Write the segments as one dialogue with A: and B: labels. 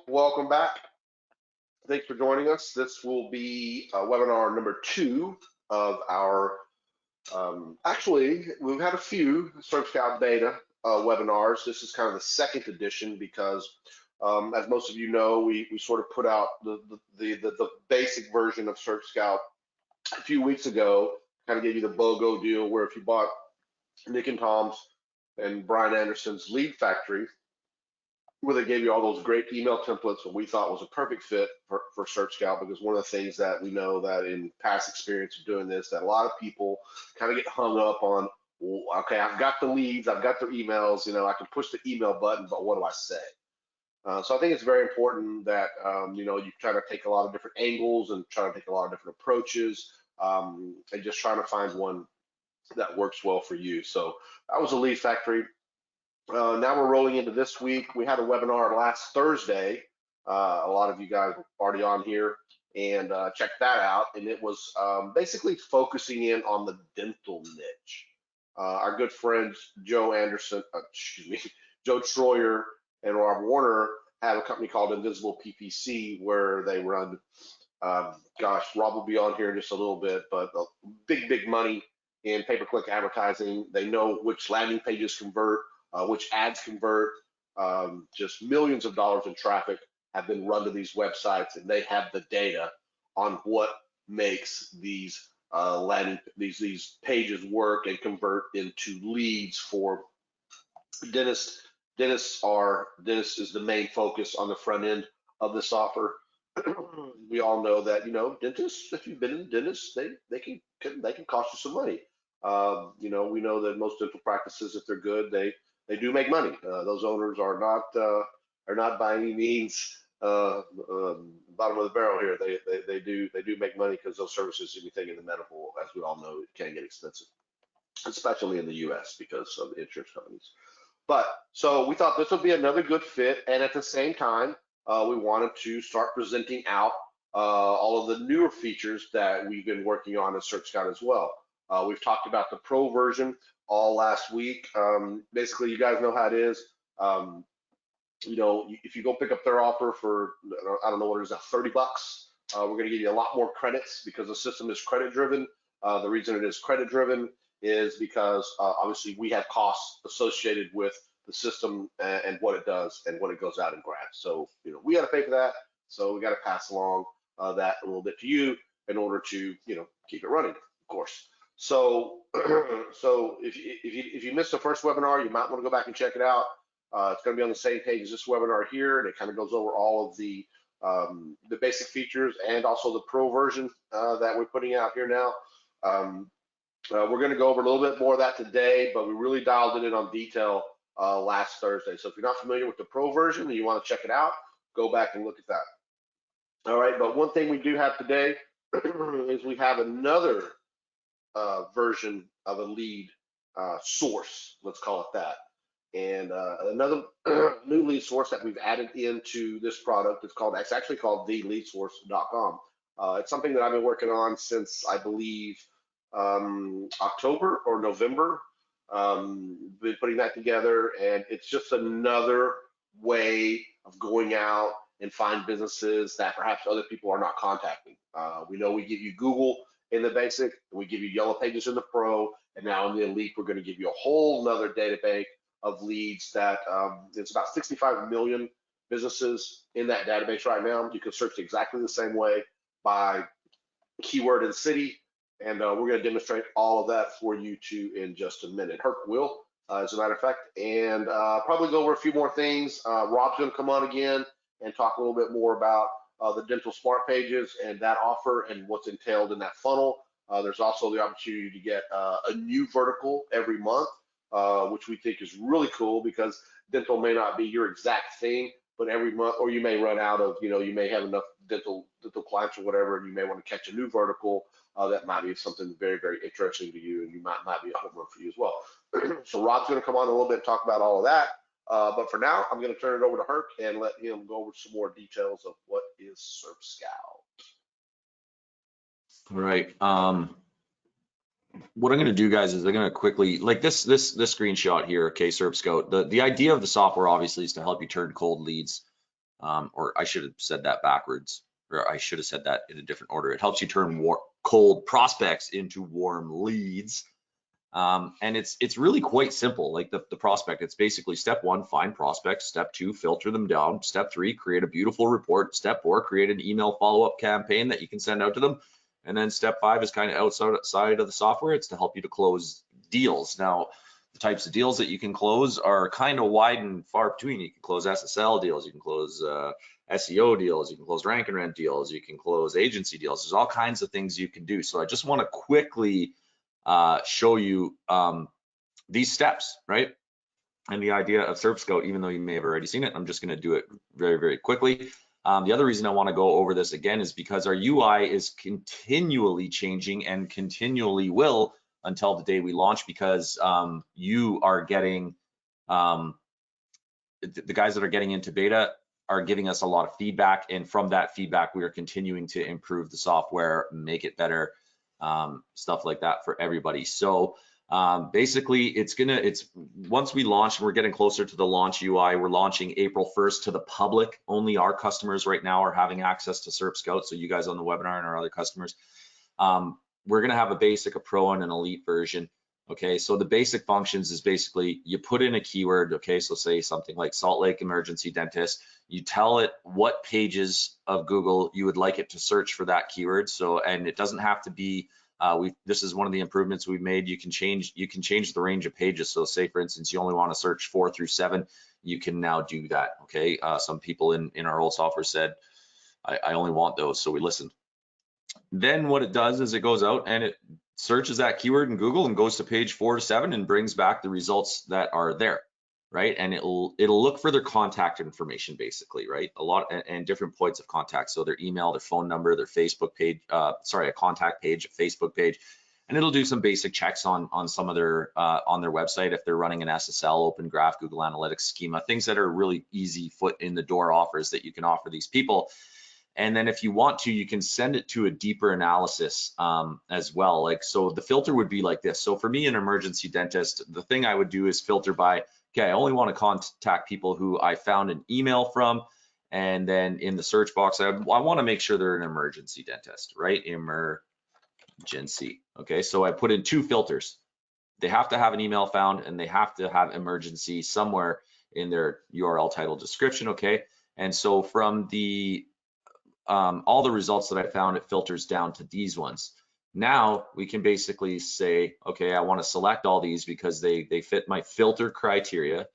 A: Welcome back. Thanks for joining us. This will be webinar number 2 of our, actually, we've had a few SERPscout beta webinars. This is kind of the second edition because, as most of you know, we sort of put out the basic version of SERPscout a few weeks ago, kind of gave you the BOGO deal where if you bought Nick and Tom's and Brian Anderson's Lead Factory, where they gave you all those great email templates, what we thought was a perfect fit for SERPscout, because one of the things that we know that in past experience of doing this, that a lot of people kind of get hung up on, well, okay, I've got the leads, I've got their emails, I can push the email button, but what do I say? So I think it's very important that, you try to take a lot of different angles and try to take a lot of different approaches, and just trying to find one that works well for you. So that was a Lead Factory. Now we're rolling into this week. We had a webinar last Thursday. A lot of you guys were already on here and checked that out. And it was basically focusing in on the dental niche. Our good friends Joe Troyer and Rob Warner have a company called Invisible PPC where they run, Rob will be on here in just a little bit, but big money in pay-per-click advertising. They know which landing pages convert, which ads convert, just millions of dollars in traffic have been run to these websites, and they have the data on what makes these these pages work and convert into leads for dentists. Dentists is the main focus on the front end of this offer. We all know that dentists, if you've been in dentists, they can cost you some money. We know that most dental practices, if they're good, they do make money. Those owners are not by any means bottom of the barrel here. They do make money because those services, anything in the medical, as we all know, it can get expensive, especially in the U.S. because of the insurance companies. But so we thought this would be another good fit, and at the same time, we wanted to start presenting out all of the newer features that we've been working on at SERPscout as well. We've talked about the Pro version all last week. Basically, you guys know how it is. If you go pick up their offer for, I don't know what it is, $30, we're going to give you a lot more credits because the system is credit driven. The reason it is credit driven is because obviously we have costs associated with the system and what it does and what it goes out and grabs. So we got to pay for that. So we got to pass along that a little bit to you in order to keep it running, of course. So if you missed the first webinar, you might want to go back and check it out. It's going to be on the same page as this webinar here, and it kind of goes over all of the basic features and also the Pro version that we're putting out here now. We're going to go over a little bit more of that today, but we really dialed it in on detail last Thursday. So if you're not familiar with the Pro version and you want to check it out, go back and look at that. All right, but one thing we do have today is we have another version of a lead source, let's call it that. And another new lead source that we've added into this product, it's actually called theleadsource.com. It's something that I've been working on since, I believe, October or November. Been putting that together, and it's just another way of going out and find businesses that perhaps other people are not contacting. We know we give you Google in the basic, and we give you Yellow Pages in the Pro, and now in the Elite, we're going to give you a whole nother data bank of leads that it's about 65 million businesses in that database right now. You can search exactly the same way by keyword and city, and we're going to demonstrate all of that for you too in just a minute. Herc will, as a matter of fact, and probably go over a few more things. Rob's going to come on again and talk a little bit more about the dental smart pages and that offer and what's entailed in that funnel. There's also the opportunity to get a new vertical every month, which we think is really cool because dental may not be your exact thing, but every month, or you may run out of, you may have enough dental clients or whatever, and you may want to catch a new vertical that might be something very, very interesting to you, and you might be a home run for you as well. So Rob's going to come on a little bit and talk about all of that. But for now, I'm going to turn it over to Herc and let him go over some more details of what is SERPscout.
B: All right. What I'm going to do, guys, is I'm going to quickly, like this screenshot here, okay, SERPscout. The idea of the software obviously is to help you turn cold leads or I should have said that backwards, or I should have said that in a different order. It helps you turn cold prospects into warm leads. And it's really quite simple. Like the prospect, it's basically step 1, find prospects. Step 2, filter them down. Step 3, create a beautiful report. Step 4, create an email follow-up campaign that you can send out to them. And then step 5 is kind of outside of the software. It's to help you to close deals. Now, the types of deals that you can close are kind of wide and far between. You can close SSL deals, you can close SEO deals, you can close rank and rent deals, you can close agency deals. There's all kinds of things you can do. So I just want to quickly show you these steps, right? And the idea of SERPscout, even though you may have already seen it, I'm just going to do it very, very quickly. The other reason I want to go over this again is because our UI is continually changing and continually will until the day we launch, because you are getting, the guys that are getting into beta are giving us a lot of feedback. And from that feedback, we are continuing to improve the software, make it better, stuff like that for everybody. So basically it's once we launch, we're getting closer to the launch UI. We're launching April 1st to the public. Only our customers right now are having access to SERPscout. So you guys on the webinar and our other customers, we're going to have a basic, a pro, and an elite version. Okay, so the basic functions is basically you put in a keyword. Okay, so say something like Salt Lake emergency dentist. You tell it what pages of Google you would like it to search for that keyword. So, and it doesn't have to be, this is one of the improvements we've made. You can change the range of pages. So say for instance, you only want to search 4 through 7, you can now do that. Okay, some people in our old software said, I only want those. So we listened. Then what it does is it goes out and it searches that keyword in Google and goes to page 4 to 7 and brings back the results that are there, right? And it'll look for their contact information basically, right? A lot and different points of contact. So their email, their phone number, their Facebook page, a contact page, a Facebook page, and it'll do some basic checks on some of their on their website if they're running an SSL, Open Graph, Google Analytics schema, things that are really easy foot in the door offers that you can offer these people. And then if you want to, you can send it to a deeper analysis as well. Like, so the filter would be like this. So for me, an emergency dentist, the thing I would do is filter by, okay, I only want to contact people who I found an email from. And then in the search box, I want to make sure they're an emergency dentist, right? Emergency. Okay, so I put in 2 filters. They have to have an email found and they have to have emergency somewhere in their URL title description. Okay, and so from the all the results that I found, it filters down to these ones. Now we can basically say, okay, I want to select all these because they fit my filter criteria,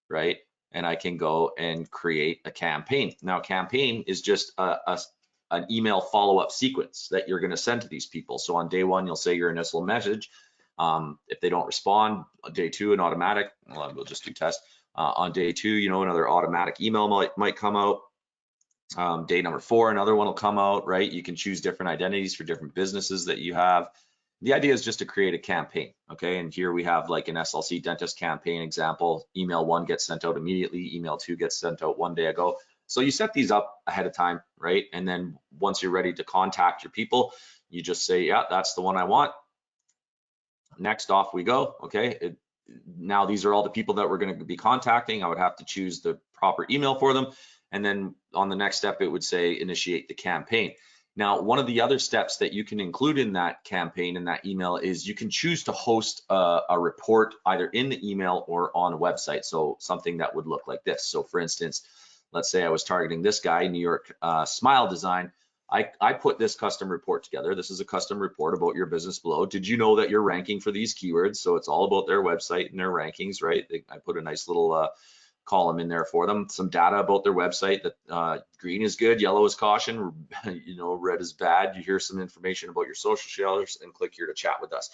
B: right? And I can go and create a campaign. Now, campaign is just an email follow-up sequence that you're going to send to these people. So on day 1, you'll say your initial message. If they don't respond, on day 2, an automatic. Well, we'll just do test. On day 2, you know, another automatic email might come out. Day number 4, another one will come out, right? You can choose different identities for different businesses that you have. The idea is just to create a campaign, okay? And here we have like an SLC dentist campaign example. Email 1 gets sent out immediately. Email 2 gets sent out 1 day ago. So you set these up ahead of time, right? And then once you're ready to contact your people, you just say, yeah, that's the one I want. Next, off we go, okay? Now these are all the people that we're going to be contacting. I would have to choose the proper email for them. And then on the next step, it would say initiate the campaign. Now, one of the other steps that you can include in that campaign, in that email, is you can choose to host a report either in the email or on a website. So something that would look like this. So for instance, let's say I was targeting this guy, New York Smile Design. I put this custom report together. This is a custom report about your business below. Did you know that you're ranking for these keywords? So it's all about their website and their rankings, right? I put a nice little column in there for them, some data about their website, that green is good, yellow is caution, you know, red is bad. You hear some information about your social shares and click here to chat with us.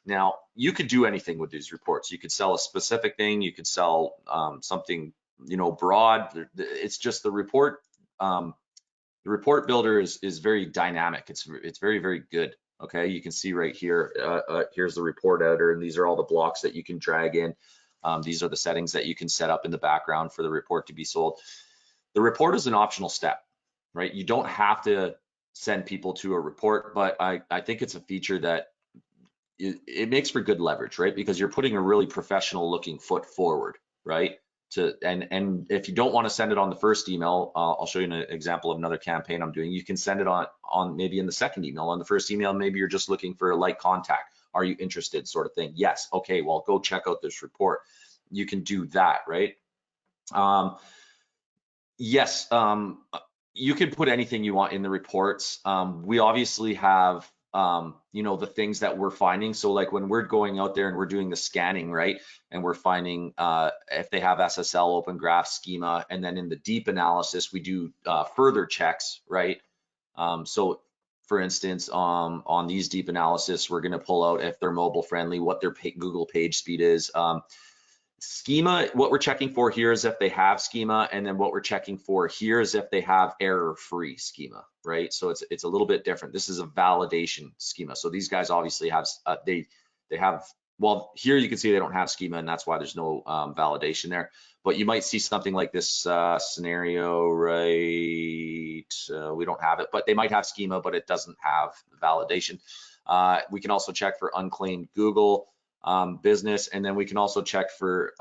B: Now, you could do anything with these reports. You could sell a specific thing. You could sell something, you know, broad. It's just the report. The report builder is very dynamic. It's very, very good. Okay, you can see right here, here's the report editor, and these are all the blocks that you can drag in. These are the settings that you can set up in the background for the report to be sold. The report is an optional step, right? You don't have to send people to a report, but I think it's a feature that it makes for good leverage, right? Because you're putting a really professional looking foot forward, right? and if you don't want to send it on the first email, I'll show you an example of another campaign I'm doing. You can send it on maybe in the second email. On the first email, maybe you're just looking for a light contact. Are you interested, sort of thing? Yes. Okay, well, go check out this report. You can do that, right? Yes, you can put anything you want in the reports. We obviously have, you know, the things that we're finding. So like when we're going out there and we're doing the scanning, right? And we're finding if they have SSL, open graph, schema, and then in the deep analysis, we do further checks, right? So for instance, on these deep analysis, we're gonna pull out if they're mobile friendly, what their Google page speed is. Schema, what we're checking for here is if they have schema, and then what we're checking for here is if they have error-free schema, right? So it's a little bit different. This is a validation schema. So these guys obviously have they have, well, here you can see they don't have schema, and that's why there's no validation there. But you might see something like this scenario, right? We don't have it, but they might have schema, but it doesn't have validation. We can also check for unclaimed Google business, and then we can also check for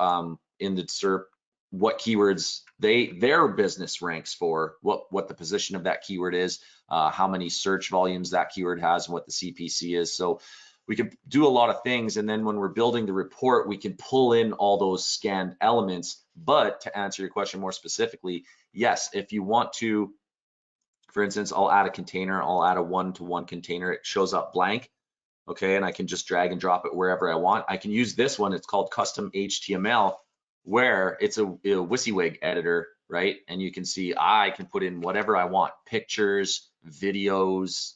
B: in the SERP what keywords their business ranks for, what the position of that keyword is, how many search volumes that keyword has, and what the CPC is. So we can do a lot of things, and then when we're building the report, we can pull in all those scanned elements. But to answer your question more specifically, yes, if you want to, for instance, I'll add a container, I'll add a one-to-one container, it shows up blank. Okay, and I can just drag and drop it wherever I want. I can use this one, it's called custom HTML, where it's a WYSIWYG editor, right? And you can see I can put in whatever I want, pictures, videos,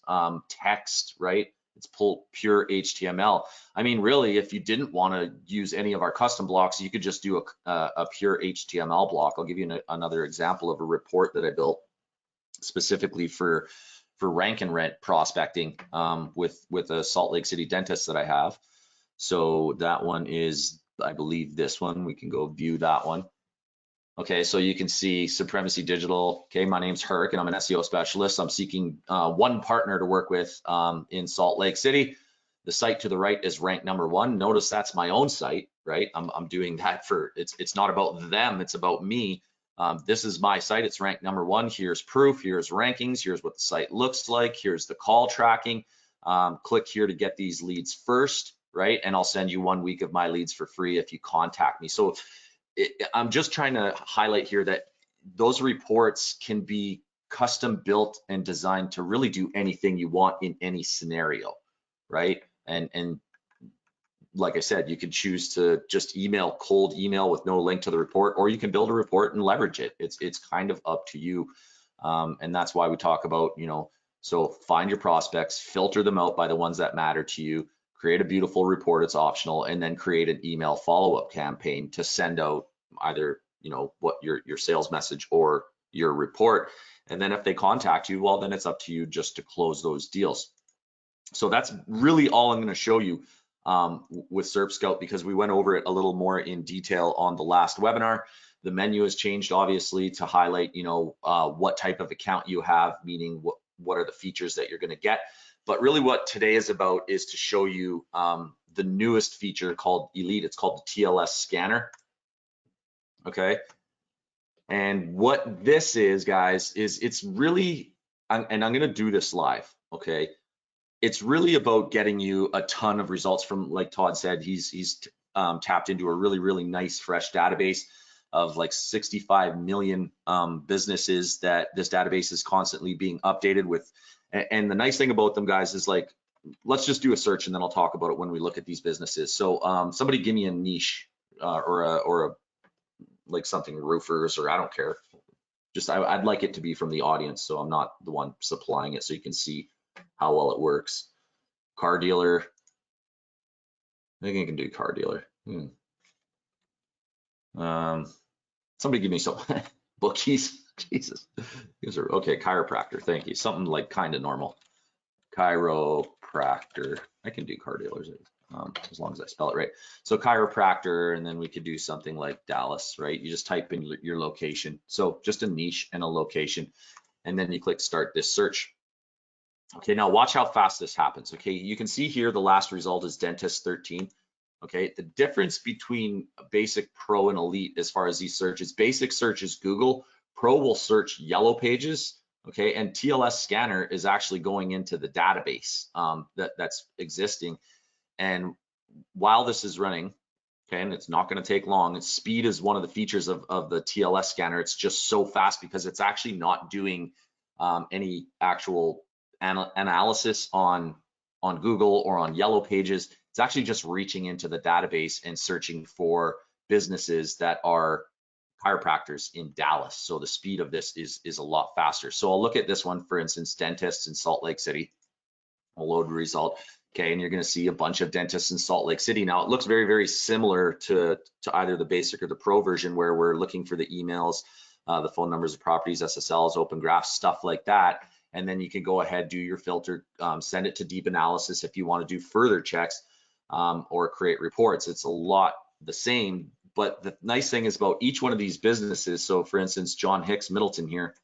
B: text, right? It's pure HTML. I mean, really, if you didn't want to use any of our custom blocks, you could just do a pure HTML block. I'll give you another example of a report that I built specifically for rank and rent prospecting with a Salt Lake City dentist that I have. So that one is, I believe, this one. We can go view that one. Okay, so you can see Supremacy Digital. Okay, my name's Herc and I'm an SEO specialist. I'm seeking one partner to work with in Salt Lake City. The site to the right is ranked #1. Notice that's my own site, right? I'm doing that for, it's not about them, it's about me. This is my site, it's ranked #1. Here's proof, here's rankings, here's what the site looks like, here's the call tracking. Click here to get these leads first, right? And I'll send you 1 week of my leads for free if you contact me. So I'm just trying to highlight here that those reports can be custom built and designed to really do anything you want in any scenario, right? And like I said, you can choose to just cold email with no link to the report, or you can build a report and leverage it. It's kind of up to you. And that's why we talk about, you know, so find your prospects, filter them out by the ones that matter to you, create a beautiful report, it's optional, and then create an email follow-up campaign to send out either, you know, what your sales message or your report. And then if they contact you, well, then it's up to you just to close those deals. So that's really all I'm going to show you with SERPscout, because we went over it a little more in detail on the last webinar. The menu has changed, obviously, to highlight, you know, what type of account you have, meaning what are the features that you're going to get. But really what today is about is to show you the newest feature called Elite. It's called the TLS scanner. Okay. And what this is, guys, is it's really, and I'm going to do this live. Okay. It's really about getting you a ton of results from, like Todd said, he's tapped into a really, really nice fresh database of like 65 million businesses that this database is constantly being updated with. And the nice thing about them, guys, is like, let's just do a search and then I'll talk about it when we look at these businesses. So somebody give me a niche or a like something roofers, or I don't care. Just I'd like it to be from the audience, so I'm not the one supplying it, so you can see how well it works. Car dealer. I think I can do car dealer. Somebody give me some bookies. Jesus. These are okay. Chiropractor. Thank you. Something like kind of normal. Chiropractor. I can do car dealers as long as I spell it right. So chiropractor, and then we could do something like Dallas, right? You just type in your location. So just a niche and a location, and then you click start this search. Okay, now watch how fast this happens. Okay, you can see here the last result is dentist 13. Okay, the difference between basic, pro, and elite as far as these searches, basic searches Google, pro will search yellow pages, okay, and TLS scanner is actually going into the database that's existing. And while this is running, okay, and it's not going to take long, speed is one of the features of the TLS scanner. It's just so fast because it's actually not doing any actual analysis on Google or on yellow pages. It's actually just reaching into the database and searching for businesses that are chiropractors in Dallas. So the speed of this is a lot faster. So I'll look at this one, for instance, dentists in Salt Lake City. I'll load the result. Okay, and you're going to see a bunch of dentists in Salt Lake City. Now it looks very, very similar to either the basic or the pro version, where we're looking for the emails, the phone numbers of properties, SSLs, open graphs, stuff like that. And then you can go ahead, do your filter, send it to deep analysis if you want to do further checks or create reports. It's a lot the same, but the nice thing is about each one of these businesses. So for instance, John Hicks Middleton here,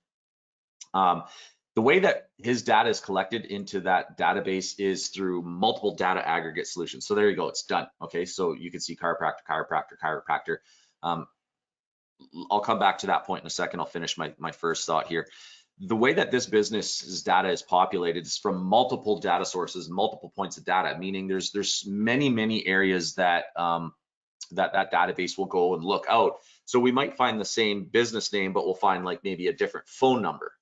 B: the way that his data is collected into that database is through multiple data aggregate solutions. So there you go, it's done. Okay, so you can see chiropractor, chiropractor, chiropractor. I'll come back to that point in a second. I'll finish my first thought here. The way that this business's data is populated is from multiple data sources, multiple points of data, meaning there's many areas that that database will go and look out. So we might find the same business name, but we'll find like maybe a different phone number,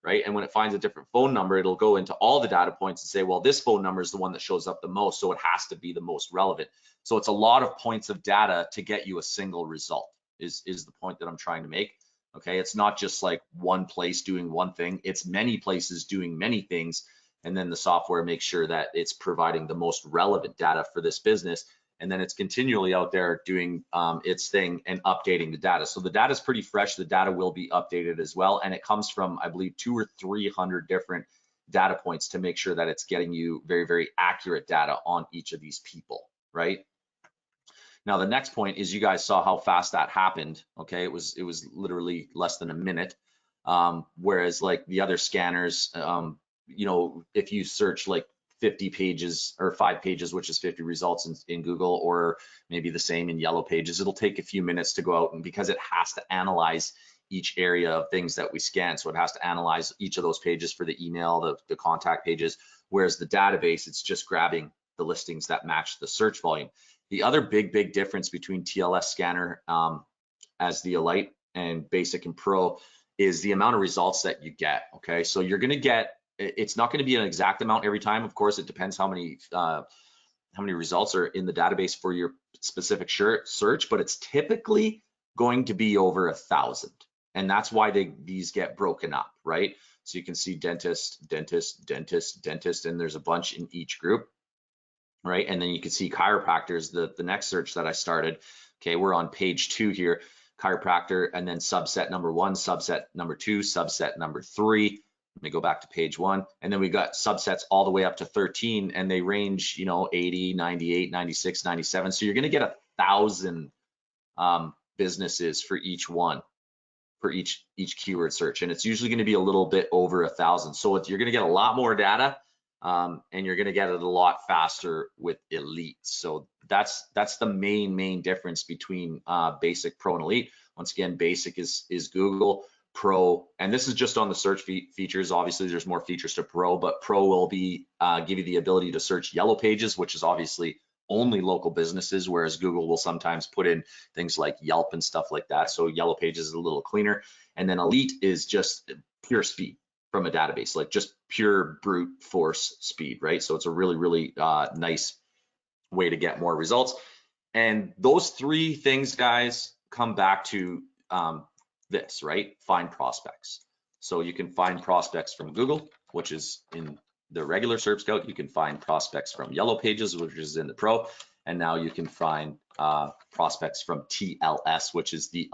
B: right? And when it finds a different phone number, it'll go into all the data points and say, well, this phone number is the one that shows up the most, so it has to be the most relevant. So it's a lot of points of data to get you a single result, is the point that I'm trying to make. Okay, it's not just like one place doing one thing, it's many places doing many things, and then the software makes sure that it's providing the most relevant data for this business, and then it's continually out there doing its thing and updating the data. So the data is pretty fresh. The data will be updated as well, and it comes from, I believe, 200 or 300 different data points to make sure that it's getting you very accurate data on each of these people, right? Now, the next point is you guys saw how fast that happened. Okay, it was literally less than a minute. Whereas like the other scanners, you know, if you search like 50 pages or 5 pages, which is 50 results in Google, or maybe the same in yellow pages, it'll take a few minutes to go out, and because it has to analyze each area of things that we scan. So it has to analyze each of those pages for the email, the contact pages, whereas the database, it's just grabbing the listings that match the search volume. The other big difference between TLS scanner as the Elite and basic and pro is the amount of results that you get. Okay, so you're going to get, it's not going to be an exact amount every time. Of course, it depends how many results are in the database for your specific search, but it's typically going to be over 1,000, and that's why these get broken up, right? So you can see dentist, dentist, dentist, dentist, and there's a bunch in each group. Right, and then you can see chiropractors, the next search that I started. Okay, we're on page 2 here, chiropractor, and then subset number 1, subset number 2, subset number 3. Let me go back to page 1, and then we got subsets all the way up to 13, and they range, you know, 80, 98, 96, 97. So you're going to get 1,000 businesses for each one, for each keyword search, and it's usually going to be a little bit over 1,000. So you're going to get a lot more data. And you're going to get it a lot faster with Elite. So that's the main difference between basic, pro, and Elite. Once again, basic is Google, pro, and this is just on the search features. Obviously, there's more features to pro, but pro will be give you the ability to search yellow pages, which is obviously only local businesses, whereas Google will sometimes put in things like Yelp and stuff like that. So yellow pages is a little cleaner. And then Elite is just pure speed from a database, like just pure brute force speed, right? So it's a really nice way to get more results. And those 3 things, guys, come back to this, right? Find prospects. So you can find prospects from Google, which is in the regular SERPscout. You can find prospects from yellow pages, which is in the pro. And now you can find prospects from TLS, which is the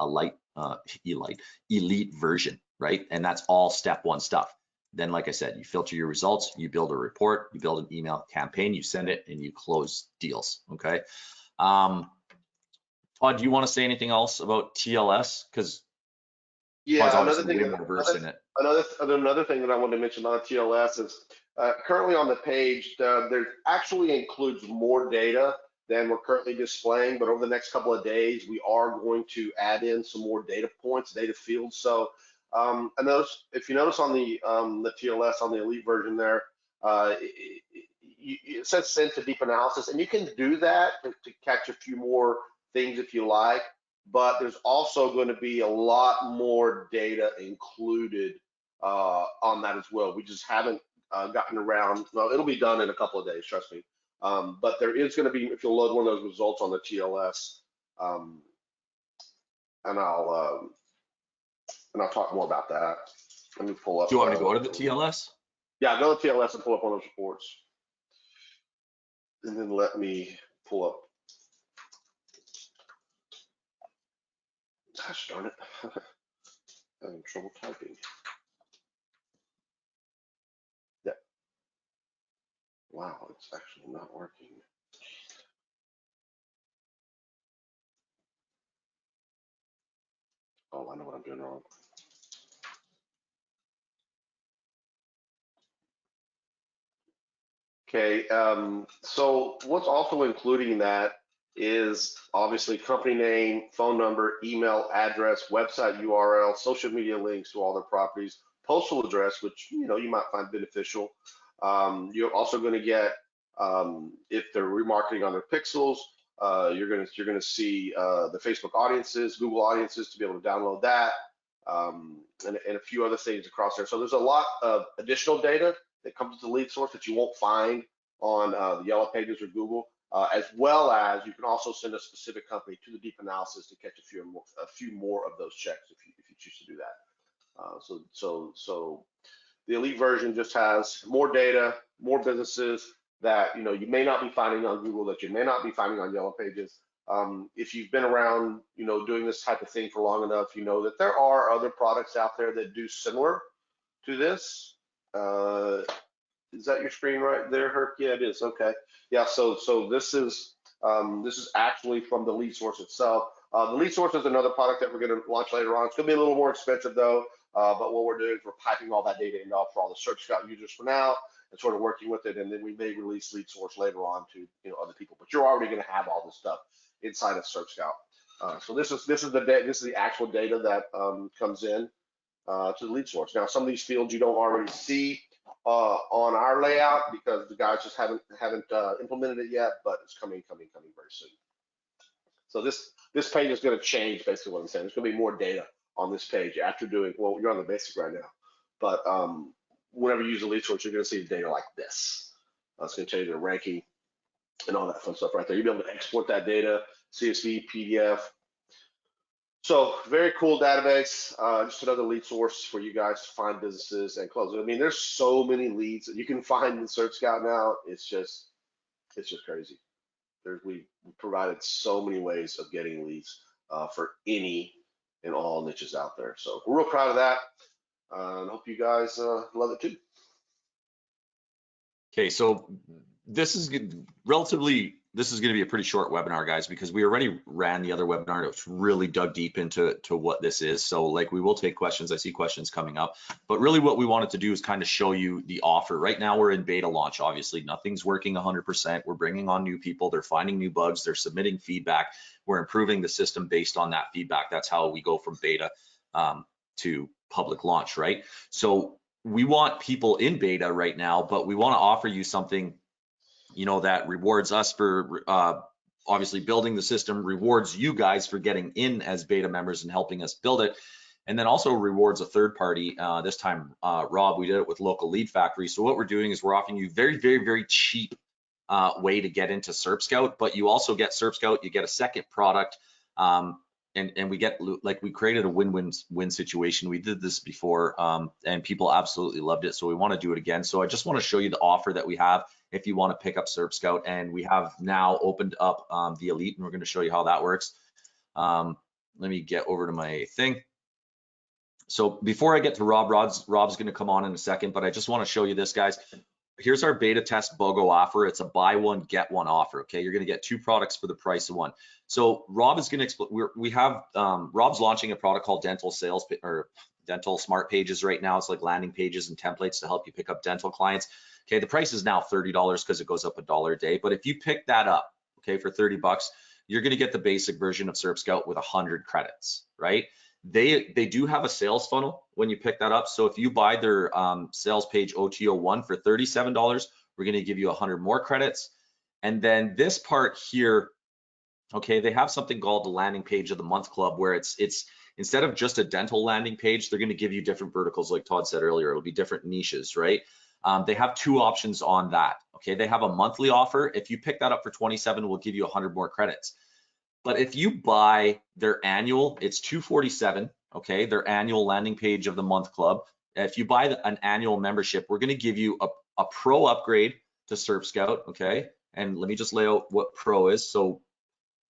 B: elite version, right? And that's all step 1 stuff. Then, like I said, you filter your results, you build a report, you build an email campaign, you send it, and you close deals, okay? Todd, do you want to say anything else about TLS? Because
A: yeah, another thing,
B: way more versed in it.
A: Another thing that I wanted to mention on TLS is currently on the page, there actually includes more data than we're currently displaying, but over the next couple of days, we are going to add in some more data points, data fields. So and those, if you notice on the TLS, on the Elite version there, it says send to deep analysis, and you can do that to catch a few more things if you like, but there's also going to be a lot more data included on that as well. We just haven't gotten around. Well, it'll be done in a couple of days, trust me. But there is going to be, if you'll load one of those results on the TLS, and I'll talk more about that. Let me pull up.
B: Do you want me to go to the TLS?
A: Yeah, go to the TLS and pull up one of those reports, and then let me pull up. Gosh darn it, having trouble typing. Yeah. Wow, it's actually not working. Oh, I know what I'm doing wrong. Okay, so what's also including that is obviously company name, phone number, email address, website URL, social media links to all their properties, postal address, which you might find beneficial. You're also going to get if they're remarketing on their pixels, you're going to see the Facebook audiences, Google audiences to be able to download that, and a few other things across there. So there's a lot of additional data that comes to the lead source that you won't find on the Yellow Pages or Google, as well as you can also send a specific company to the deep analysis to catch a few more of those checks if you choose to do that. So the Elite version just has more data, more businesses that you may not be finding on Google, that you may not be finding on Yellow Pages. If you've been around, doing this type of thing for long enough, you know that there are other products out there that do similar to this. Is that your screen right there, Herc? Yeah, it is. Okay. Yeah. So this is actually from the lead source itself. The lead source is another product that we're going to launch later on. It's going to be a little more expensive though. But what we're doing is we're piping all that data in for all the SERPscout users for now, and sort of working with it, and then we may release lead source later on to other people. But you're already going to have all this stuff inside of SERPscout. So this is the actual data that comes in to the lead source. Now, some of these fields you don't already see on our layout because the guys just haven't implemented it yet, but it's coming very soon. So this page is going to change, basically what I'm saying. There's going to be more data on this page after doing, well, you're on the basic right now, but whenever you use the lead source, you're going to see data like this. It's going to tell you the ranking and all that fun stuff right there. You'll be able to export that data, CSV, PDF. So very cool database, just another lead source for you guys to find businesses and close. I mean, there's so many leads that you can find in SERPscout now. It's just crazy. We provided so many ways of getting leads for any and all niches out there. So we're real proud of that, and hope you guys love it too.
B: Okay, so this is going to be a pretty short webinar, guys, because we already ran the other webinar. It's really dug deep into what this is. So like we will take questions. I see questions coming up, but really what we wanted to do is kind of show you the offer. Right now we're in beta launch. Obviously nothing's working 100%. We're bringing on new people. They're finding new bugs. They're submitting feedback. We're improving the system based on that feedback. That's how we go from beta to public launch, right? So we want people in beta right now, but we want to offer you something that rewards us for obviously building the system, rewards you guys for getting in as beta members and helping us build it, and then also rewards a third party. This time, Rob, we did it with Local Lead Factory. So what we're doing is we're offering you very, very, very cheap way to get into SERPscout, but you also get SERPscout, you get a second product, and we get, like, we created a win-win-win situation. We did this before, and people absolutely loved it. So we want to do it again. So I just want to show you the offer that we have if you want to pick up SERPscout, and we have now opened up the Elite, and we're going to show you how that works. Let me get over to my thing. So before I get to Rob's going to come on in a second, but I just want to show you this, guys. Here's our beta test BOGO offer. It's a buy one, get one offer. Okay, you're going to get 2 products for the price of 1. So Rob is going to explain. We have Rob's launching a product called Dental Sales or Dental Smart Pages right now. It's like landing pages and templates to help you pick up dental clients. Okay, the price is now $30 because it goes up $1 a day. But if you pick that up, okay, for 30 bucks, you're going to get the basic version of SERPscout with 100 credits, right? They do have a sales funnel when you pick that up. So if you buy their sales page OTO1 for $37, we're going to give you 100 more credits. And then this part here, okay, they have something called the landing page of the month club, where it's instead of just a dental landing page, they're going to give you different verticals, like Todd said earlier. It'll be different niches, right? They have two options on that. Okay, they have a monthly offer. If you pick that up for 27, we'll give you 100 more credits. But if you buy their annual, it's 247. Okay, their annual landing page of the month club. If you buy an annual membership, we're going to give you a pro upgrade to SERPscout. Okay, and let me just lay out what pro is. So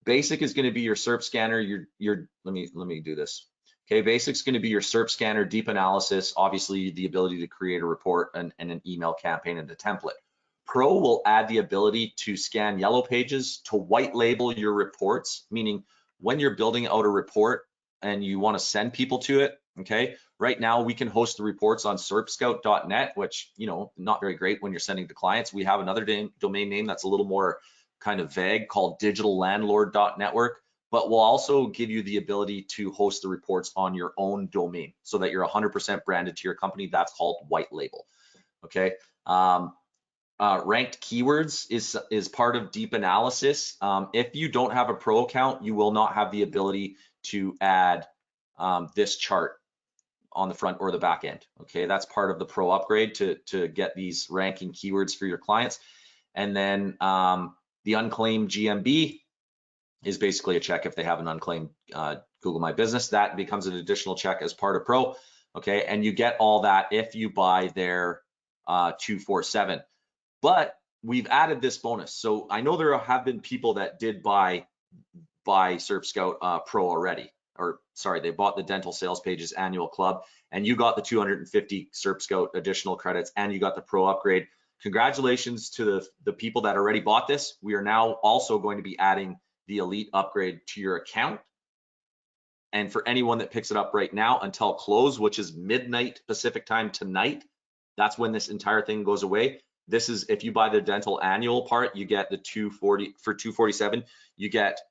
B: basic is going to be your SERP scanner. Let me do this. Okay, basic is going to be your SERP scanner, deep analysis, obviously the ability to create a report and an email campaign and a template. Pro will add the ability to scan yellow pages, to white label your reports, meaning when you're building out a report and you want to send people to it. Okay, right now we can host the reports on SERPscout.net, which, you know, not very great when you're sending to clients. We have another domain name that's a little more kind of vague called digitallandlord.network, but we'll also give you the ability to host the reports on your own domain so that you're 100% branded to your company. That's called white label. Okay. Ranked keywords is part of deep analysis. If you don't have a pro account, you will not have the ability to add this chart on the front or the back end. Okay, that's part of the pro upgrade to get these ranking keywords for your clients. And then the unclaimed GMB is basically a check if they have an unclaimed Google My Business. That becomes an additional check as part of pro. Okay, and you get all that if you buy their 247. But we've added this bonus. So I know there have been people that did buy SERPscout Pro already, or sorry, they bought the dental sales pages annual club, and you got the 250 SERPscout additional credits, and you got the pro upgrade. Congratulations to the people that already bought this. We are now also going to be adding the elite upgrade to your account. And for anyone that picks it up right now until close, which is midnight Pacific time tonight, that's when this entire thing goes away. This is if you buy the dental annual part, you get the 240 for 247. You get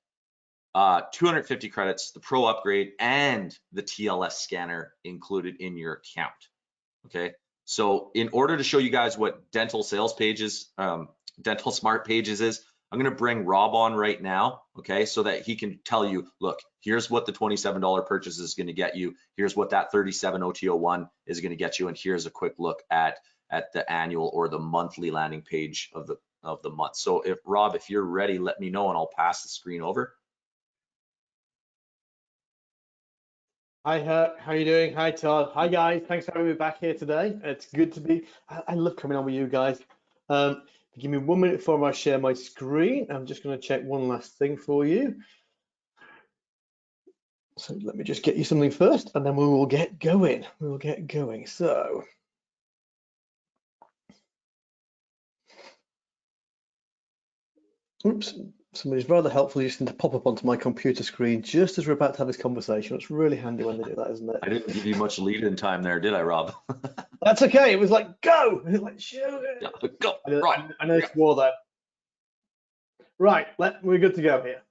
B: 250 credits, the pro upgrade, and the TLS scanner included in your account. Okay, so in order to show you guys what dental sales pages, dental smart pages is, I'm going to bring Rob on right now, okay, so that he can tell you, look, here's what the $27 purchase is going to get you. Here's what that 37 OTO1 is going to get you, and here's a quick look at the annual or the monthly landing page of the month. So if Rob, if you're ready, let me know and I'll pass the screen over.
C: Hi, how are you doing? Hi, Todd. Hi, guys. Thanks for having me back here today. It's good to be. I love coming on with you guys. Give me 1 minute before I share my screen. I'm just going to check one last thing for you. So let me just get you something first, and then we will get going. We will get going. So. Oops, somebody's rather helpful just to pop up onto my computer screen just as we're about to have this conversation. It's really handy when they do that, isn't it?
B: I didn't give you much lead-in time there, did I, Rob?
C: That's okay. It was like, go! It was like, shoot it.
B: Yeah, go, right.
C: I know it's war though. Right, we're good to go here.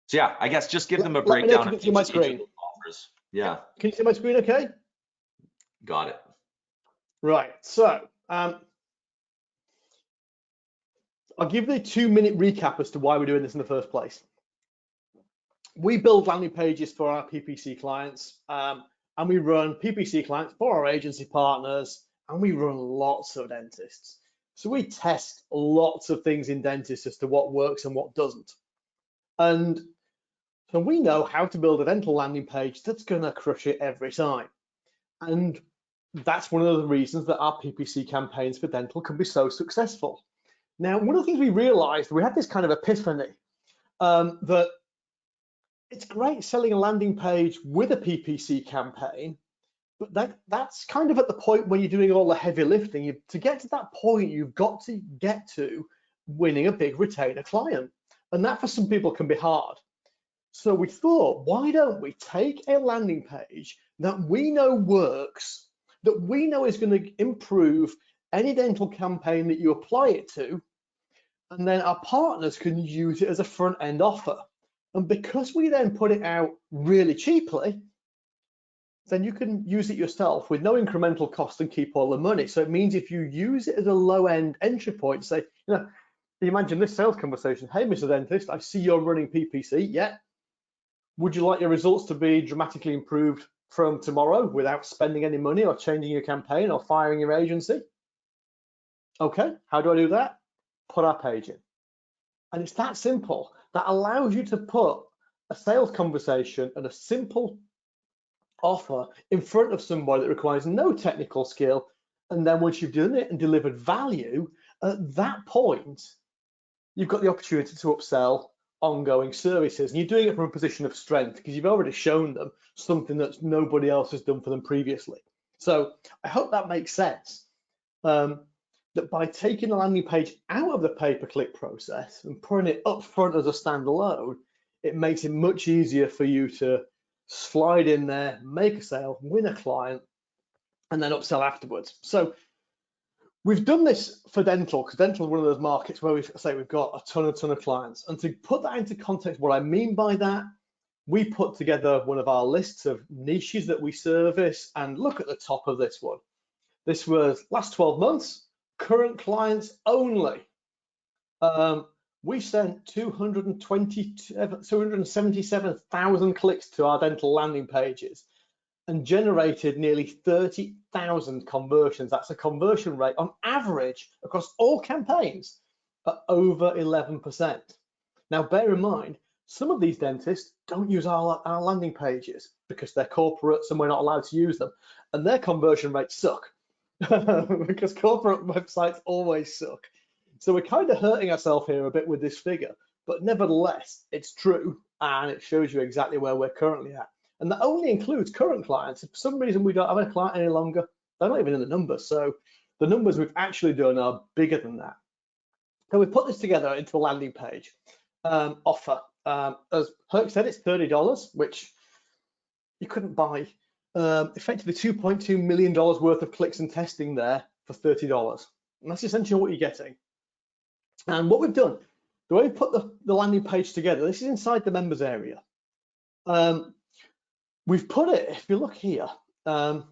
B: So yeah, I guess just give them a breakdown of
C: my screen.
B: Offers. Yeah.
C: Can you see my screen okay?
B: Got it.
C: Right, so I'll give you a 2-minute recap as to why we're doing this in the first place. We build landing pages for our PPC clients, and we run PPC clients for our agency partners, and we run lots of dentists. So we test lots of things in dentists as to what works and what doesn't. And so we know how to build a dental landing page that's going to crush it every time. And that's one of the reasons that our PPC campaigns for dental can be so successful. Now, one of the things we realized, we had this kind of epiphany that it's great selling a landing page with a PPC campaign, but that's kind of at the point when you're doing all the heavy lifting. To get to that point, you've got to get to winning a big retainer client. And that for some people can be hard. So we thought, why don't we take a landing page that we know works, that we know is going to improve any dental campaign that you apply it to, and then our partners can use it as a front end offer. And because we then put it out really cheaply, then you can use it yourself with no incremental cost and keep all the money. So it means if you use it as a low end entry point, say, imagine this sales conversation. Hey, Mr. Dentist, I see you're running PPC. Yeah. Would you like your results to be dramatically improved from tomorrow without spending any money or changing your campaign or firing your agency? Okay, how do I do that? Put our page in. And it's that simple. That allows you to put a sales conversation and a simple offer in front of somebody that requires no technical skill. And then once you've done it and delivered value, at that point, you've got the opportunity to upsell ongoing services. And you're doing it from a position of strength because you've already shown them something that nobody else has done for them previously. So I hope that makes sense. That by taking the landing page out of the pay-per-click process and putting it up front as a standalone, it makes it much easier for you to slide in there, make a sale, win a client, and then upsell afterwards. So we've done this for dental, because dental is one of those markets where we've got a ton of clients. And to put that into context, what I mean by that, we put together one of our lists of niches that we service, and look at the top of this one. This was last 12 months, current clients only. We sent 277,000 clicks to our dental landing pages and generated nearly 30,000 conversions. That's a conversion rate on average across all campaigns at over 11%. Now, bear in mind, some of these dentists don't use our landing pages because they're corporates and we're not allowed to use them, and their conversion rates suck because corporate websites always suck. So we're kind of hurting ourselves here a bit with this figure, but nevertheless, it's true, and it shows you exactly where we're currently at. And that only includes current clients. If for some reason we don't have a client any longer, they're not even in the numbers. So the numbers we've actually done are bigger than that. So we put this together into a landing page offer. As Herc said, it's $30, which you couldn't buy effectively $2.2 million worth of clicks and testing there for $30. And that's essentially what you're getting. And what we've done, the way we put the landing page together, this is inside the members area. We've put it, if you look here, 4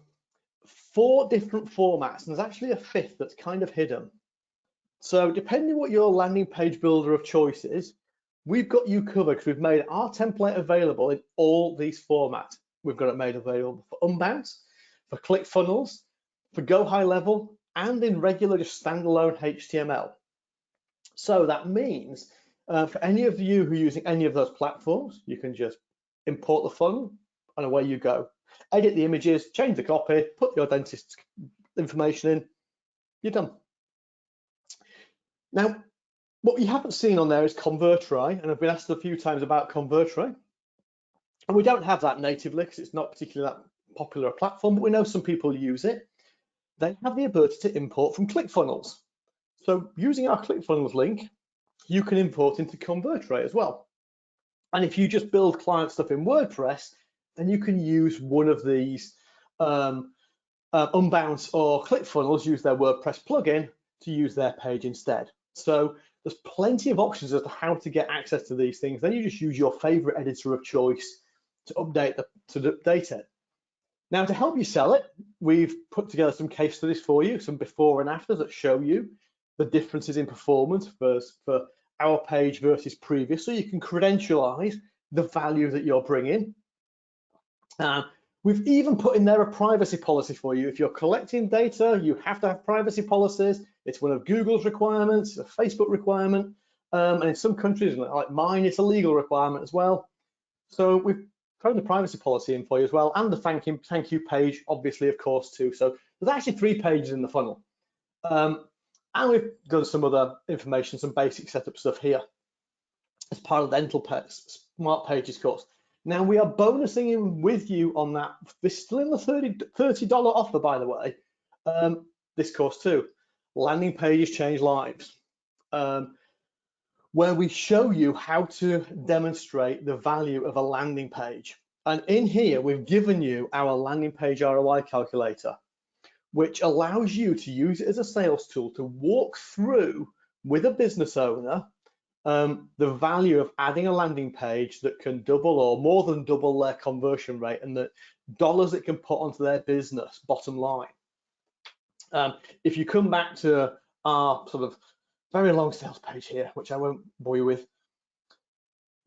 C: different formats, and there's actually a 5th that's kind of hidden. So depending what your landing page builder of choice is, we've got you covered because we've made our template available in all these formats. We've got it made available for unbounce, for ClickFunnels, for Go High Level, and in regular just standalone HTML. So that means for any of you who are using any of those platforms, you can just import the funnel and away you go. Edit the images, change the copy, put your dentist's information in, you're done. Now, what you haven't seen on there is Convertrai, and I've been asked a few times about Convertrai. And we don't have that natively because it's not particularly that popular a platform, but we know some people use it. They have the ability to import from ClickFunnels. So using our ClickFunnels link, you can import into Convertrai as well. And if you just build client stuff in WordPress, then you can use one of these Unbounce or ClickFunnels, use their WordPress plugin to use their page instead. So there's plenty of options as to how to get access to these things. Then you just use your favorite editor of choice to update it. Now, to help you sell it, we've put together some case studies for you, some before and afters that show you the differences in performance for our page versus previous, so you can credentialize the value that you're bringing. We've even put in there a privacy policy for you. If you're collecting data, you have to have privacy policies. It's one of Google's requirements, a Facebook requirement, and in some countries, like mine, it's a legal requirement as well. So we've thrown the privacy policy in for you as well, and the thank you page, obviously, of course, too. So there's actually 3 pages in the funnel. And we've done some other information, some basic setup stuff here as part of the Dental Smart Pages course. Now we are bonusing in with you on that. This is still in the $30 offer, by the way. This course too, Landing Pages Change Lives, where we show you how to demonstrate the value of a landing page. And in here, we've given you our landing page ROI calculator, which allows you to use it as a sales tool to walk through with a business owner the value of adding a landing page that can double or more than double their conversion rate and the dollars it can put onto their business bottom line. If you come back to our sort of very long sales page here, which I won't bore you with,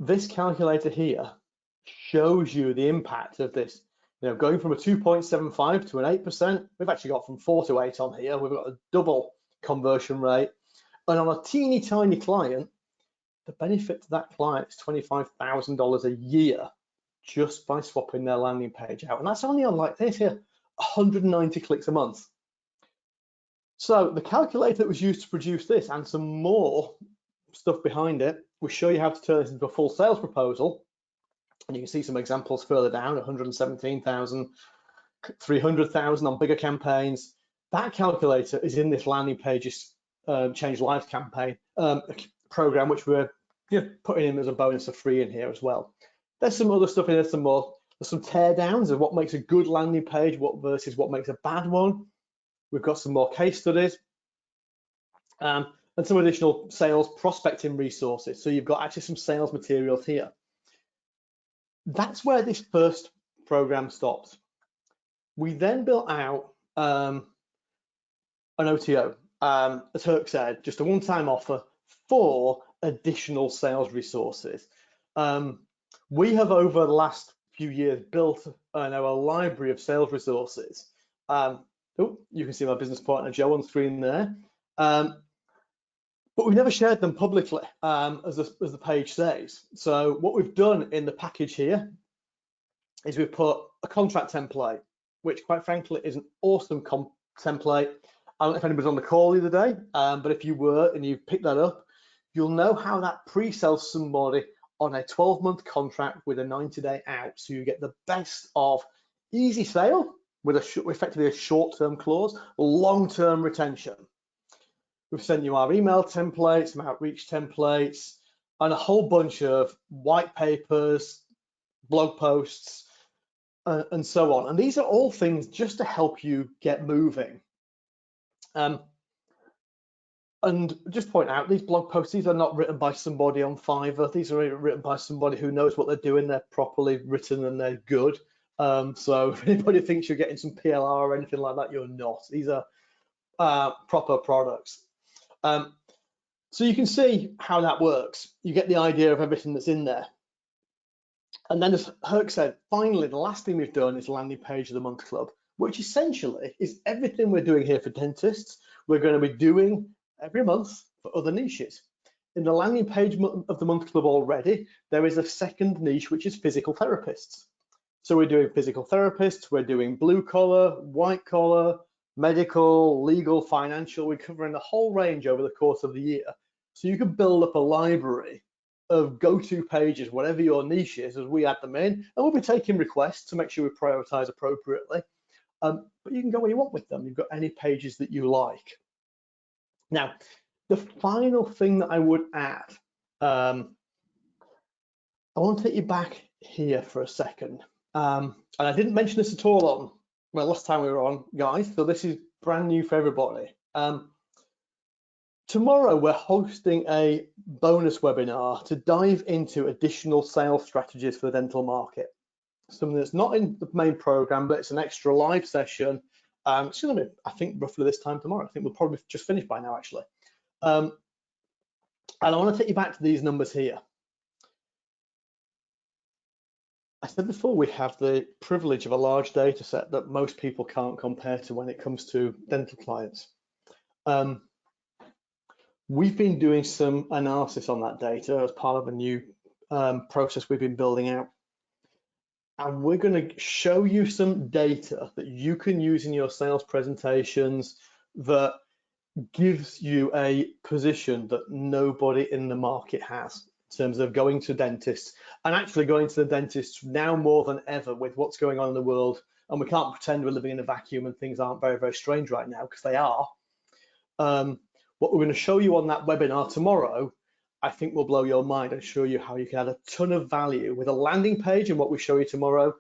C: this calculator here shows you the impact of this. You know, going from a 2.75 to an 8%, we've actually got from 4 to 8 on here. We've got a double conversion rate. And on a teeny tiny client, the benefit to that client is $25,000 a year just by swapping their landing page out. And that's only on like this here, 190 clicks a month. So the calculator that was used to produce this and some more stuff behind it will show you how to turn this into a full sales proposal. And you can see some examples further down, 117,000, 300,000 on bigger campaigns. That calculator is in this landing pages change lives campaign program, which we're putting in as a bonus for free in here as well. There's some other stuff in there, there's some tear downs of what makes a good landing page, versus what makes a bad one. We've got some more case studies and some additional sales prospecting resources. So you've got actually some sales materials here. That's where this first program stops. We then built out an OTO, as Herc said, just a one-time offer for additional sales resources. We have over the last few years built a library of sales resources. You can see my business partner Joe on screen there. But we've never shared them publicly, as the page says. So what we've done in the package here is we've put a contract template, which quite frankly is an awesome template. I don't know if anybody's on the call the other day, but if you were and you picked that up, you'll know how that pre-sells somebody on a 12-month contract with a 90-day out. So you get the best of easy sale with effectively a short-term clause, long-term retention. We've sent you our email templates, some outreach templates, and a whole bunch of white papers, blog posts, and so on. And these are all things just to help you get moving. And just point out, these blog posts, these are not written by somebody on Fiverr. These are written by somebody who knows what they're doing. They're properly written and they're good. So if anybody thinks you're getting some PLR or anything like that, you're not. These are proper products. So you can see how that works. You get the idea of everything that's in there. And then, as Herc said, finally, the last thing we've done is landing page of the month club, which essentially is everything we're doing here for dentists, we're going to be doing every month for other niches. In the landing page of the month club already, there is a second niche, which is physical therapists. So we're doing physical therapists, we're doing blue collar, white collar, medical, legal, financial. We're covering the whole range over the course of the year. So you can build up a library of go-to pages, whatever your niche is, as we add them in, and we'll be taking requests to make sure we prioritize appropriately. But you can go where you want with them. You've got any pages that you like. Now, the final thing that I would add, I want to take you back here for a second. And I didn't mention this at all on, well, last time we were on, guys, so this is brand new for everybody. Tomorrow, we're hosting a bonus webinar to dive into additional sales strategies for the dental market. Something that's not in the main program, but it's an extra live session. It's going to be, I think, roughly this time tomorrow. I think we'll probably just finish by now, actually. And I want to take you back to these numbers here. I said before, we have the privilege of a large data set that most people can't compare to when it comes to dental clients. We've been doing some analysis on that data as part of a new process we've been building out. And we're going to show you some data that you can use in your sales presentations that gives you a position that nobody in the market has in terms of going to dentists, and actually going to the dentists now more than ever with what's going on in the world. And we can't pretend we're living in a vacuum and things aren't very, very strange right now, because they are. What we're going to show you on that webinar tomorrow, I think will blow your mind and show you how you can add a ton of value with a landing page and what we show you tomorrow.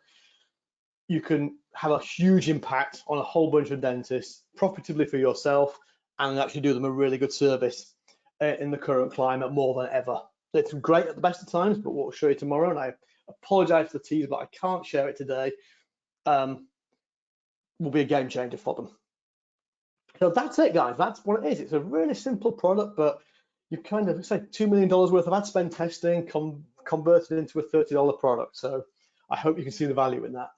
C: you can have a huge impact on a whole bunch of dentists profitably for yourself and actually do them a really good service in the current climate more than ever. It's great at the best of times, but we'll show you tomorrow, and I apologize for the tease, but I can't share it today. Will be a game changer for them. So that's it, guys. That's what it is. It's a really simple product, but you've kind of, say, $2 million worth of ad spend testing converted into a $30 product. So I hope you can see the value in that.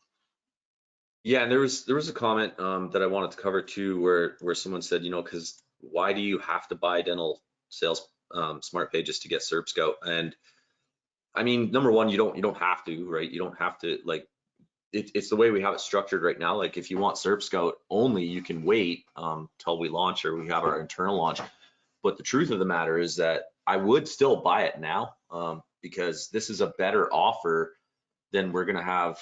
B: Yeah, and there was a comment that I wanted to cover too, where someone said, you know, because why do you have to buy dental sales smart pages to get SERPscout? And I mean, number one, you don't have to, right? You don't have to, like, it's the way we have it structured right now. Like, if you want SERPscout only, you can wait till we launch or we have our internal launch. But the truth of the matter is that I would still buy it now because this is a better offer than we're going to have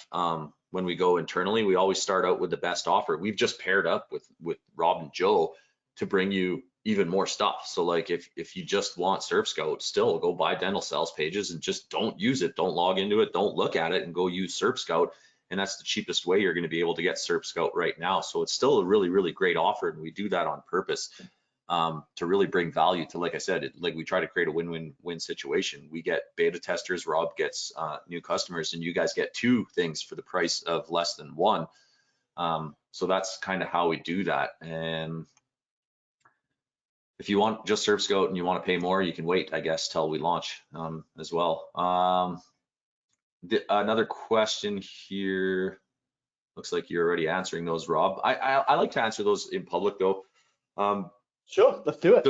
B: when we go internally. We always start out with the best offer. We've just paired up with Rob and Joe to bring you even more stuff. So like if you just want SERPscout, still go buy dental sales pages and just don't use it. Don't log into it. Don't look at it and go use SERPscout. And that's the cheapest way you're going to be able to get SERPscout right now. So it's still a really, really great offer. And we do that on purpose to really bring value to, like I said, like we try to create a win-win-win situation. We get beta testers, Rob gets new customers, and you guys get 2 things for the price of less than 1. So that's kind of how we do that. And if you want just SERPscout and you want to pay more, you can wait, I guess, till we launch as well. Another question here. Looks like you're already answering those, Rob. I like to answer those in public though.
C: Sure, let's do it.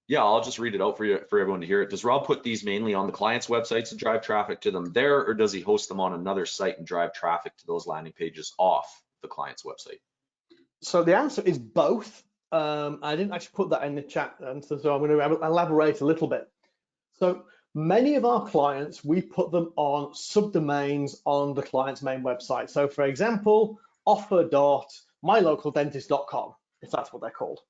B: Yeah, I'll just read it out for everyone to hear it. Does Rob put these mainly on the client's websites and drive traffic to them there, or does he host them on another site and drive traffic to those landing pages off the client's website?
C: So the answer is both. I didn't actually put that in the chat, so I'm going to elaborate a little bit. So many of our clients, we put them on subdomains on the client's main website. So for example, offer.mylocaldentist.com, if that's what they're called.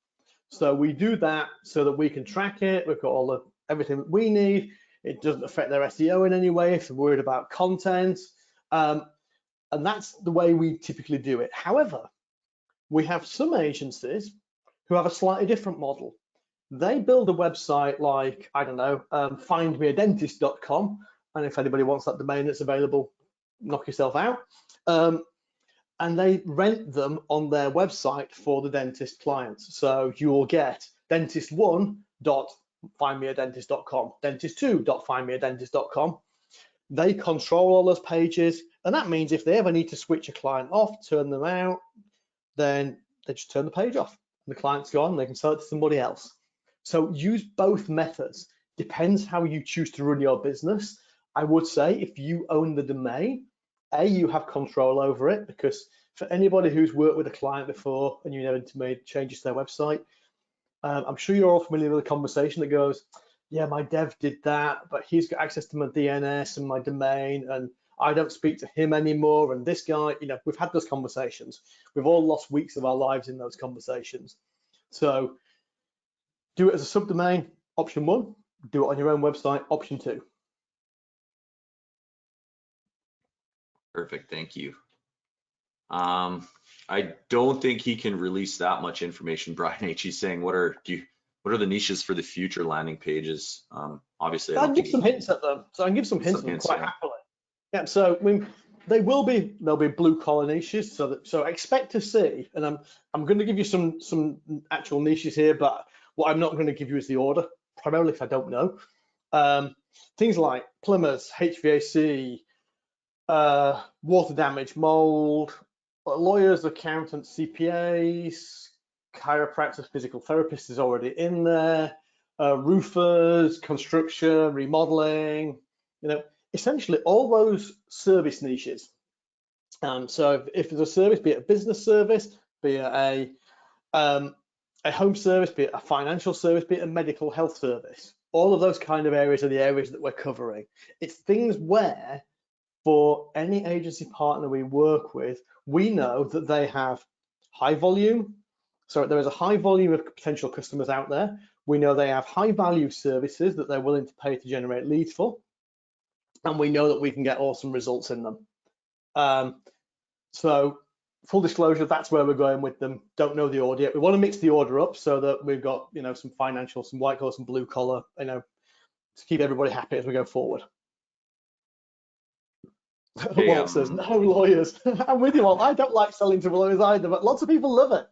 C: So we do that so that we can track it. We've got all everything that we need. It doesn't affect their SEO in any way if they're worried about content. And that's the way we typically do it. However, we have some agencies who have a slightly different model. They build a website like, I don't know, findmeadentist.com. And if anybody wants that domain that's available, knock yourself out. And they rent them on their website for the dentist clients. So you will get dentist1.findmeadentist.com, dentist2.findmeadentist.com. They control all those pages. And that means if they ever need to switch a client off, turn them out, then they just turn the page off. And the client's gone, they can sell it to somebody else. So use both methods. Depends how you choose to run your business. I would say if you own the domain, you have control over it, because for anybody who's worked with a client before and you never made changes to their website, I'm sure you're all familiar with the conversation that goes, yeah, my dev did that, but he's got access to my DNS and my domain, and I don't speak to him anymore. And this guy, you know, we've had those conversations. We've all lost weeks of our lives in those conversations. So do it as a subdomain, option 1. Do it on your own website, option 2.
B: Perfect, thank you. I don't think he can release that much information. Brian H. He's saying, what are the niches for the future landing pages? Obviously,
C: I'll give some hints at them. So I can give some hints quite happily. Yeah. So I mean, there'll be blue collar niches. So expect to see, and I'm going to give you some actual niches here, but what I'm not going to give you is the order, primarily if I don't know. Things like plumbers, HVAC, water damage, mold, lawyers, accountants, CPAs, chiropractors, physical therapists is already in there, roofers, construction, remodeling, you know, essentially all those service niches. So if there's a service, be it a business service, be it a home service, be it a financial service, be it a medical health service, all of those kind of areas are the areas that we're covering. It's things where, for any agency partner we work with, we know that they have high volume. So there is a high volume of potential customers out there. We know they have high value services that they're willing to pay to generate leads for. And we know that we can get awesome results in them. So full disclosure, that's where we're going with them. Don't know the order yet. We want to mix the order up so that we've got, some financial, some white collar, some blue collar, to keep everybody happy as we go forward.
B: Hey,
C: Walt says, no lawyers. I'm with you, Walt. I don't like selling to lawyers either, but lots of people love it.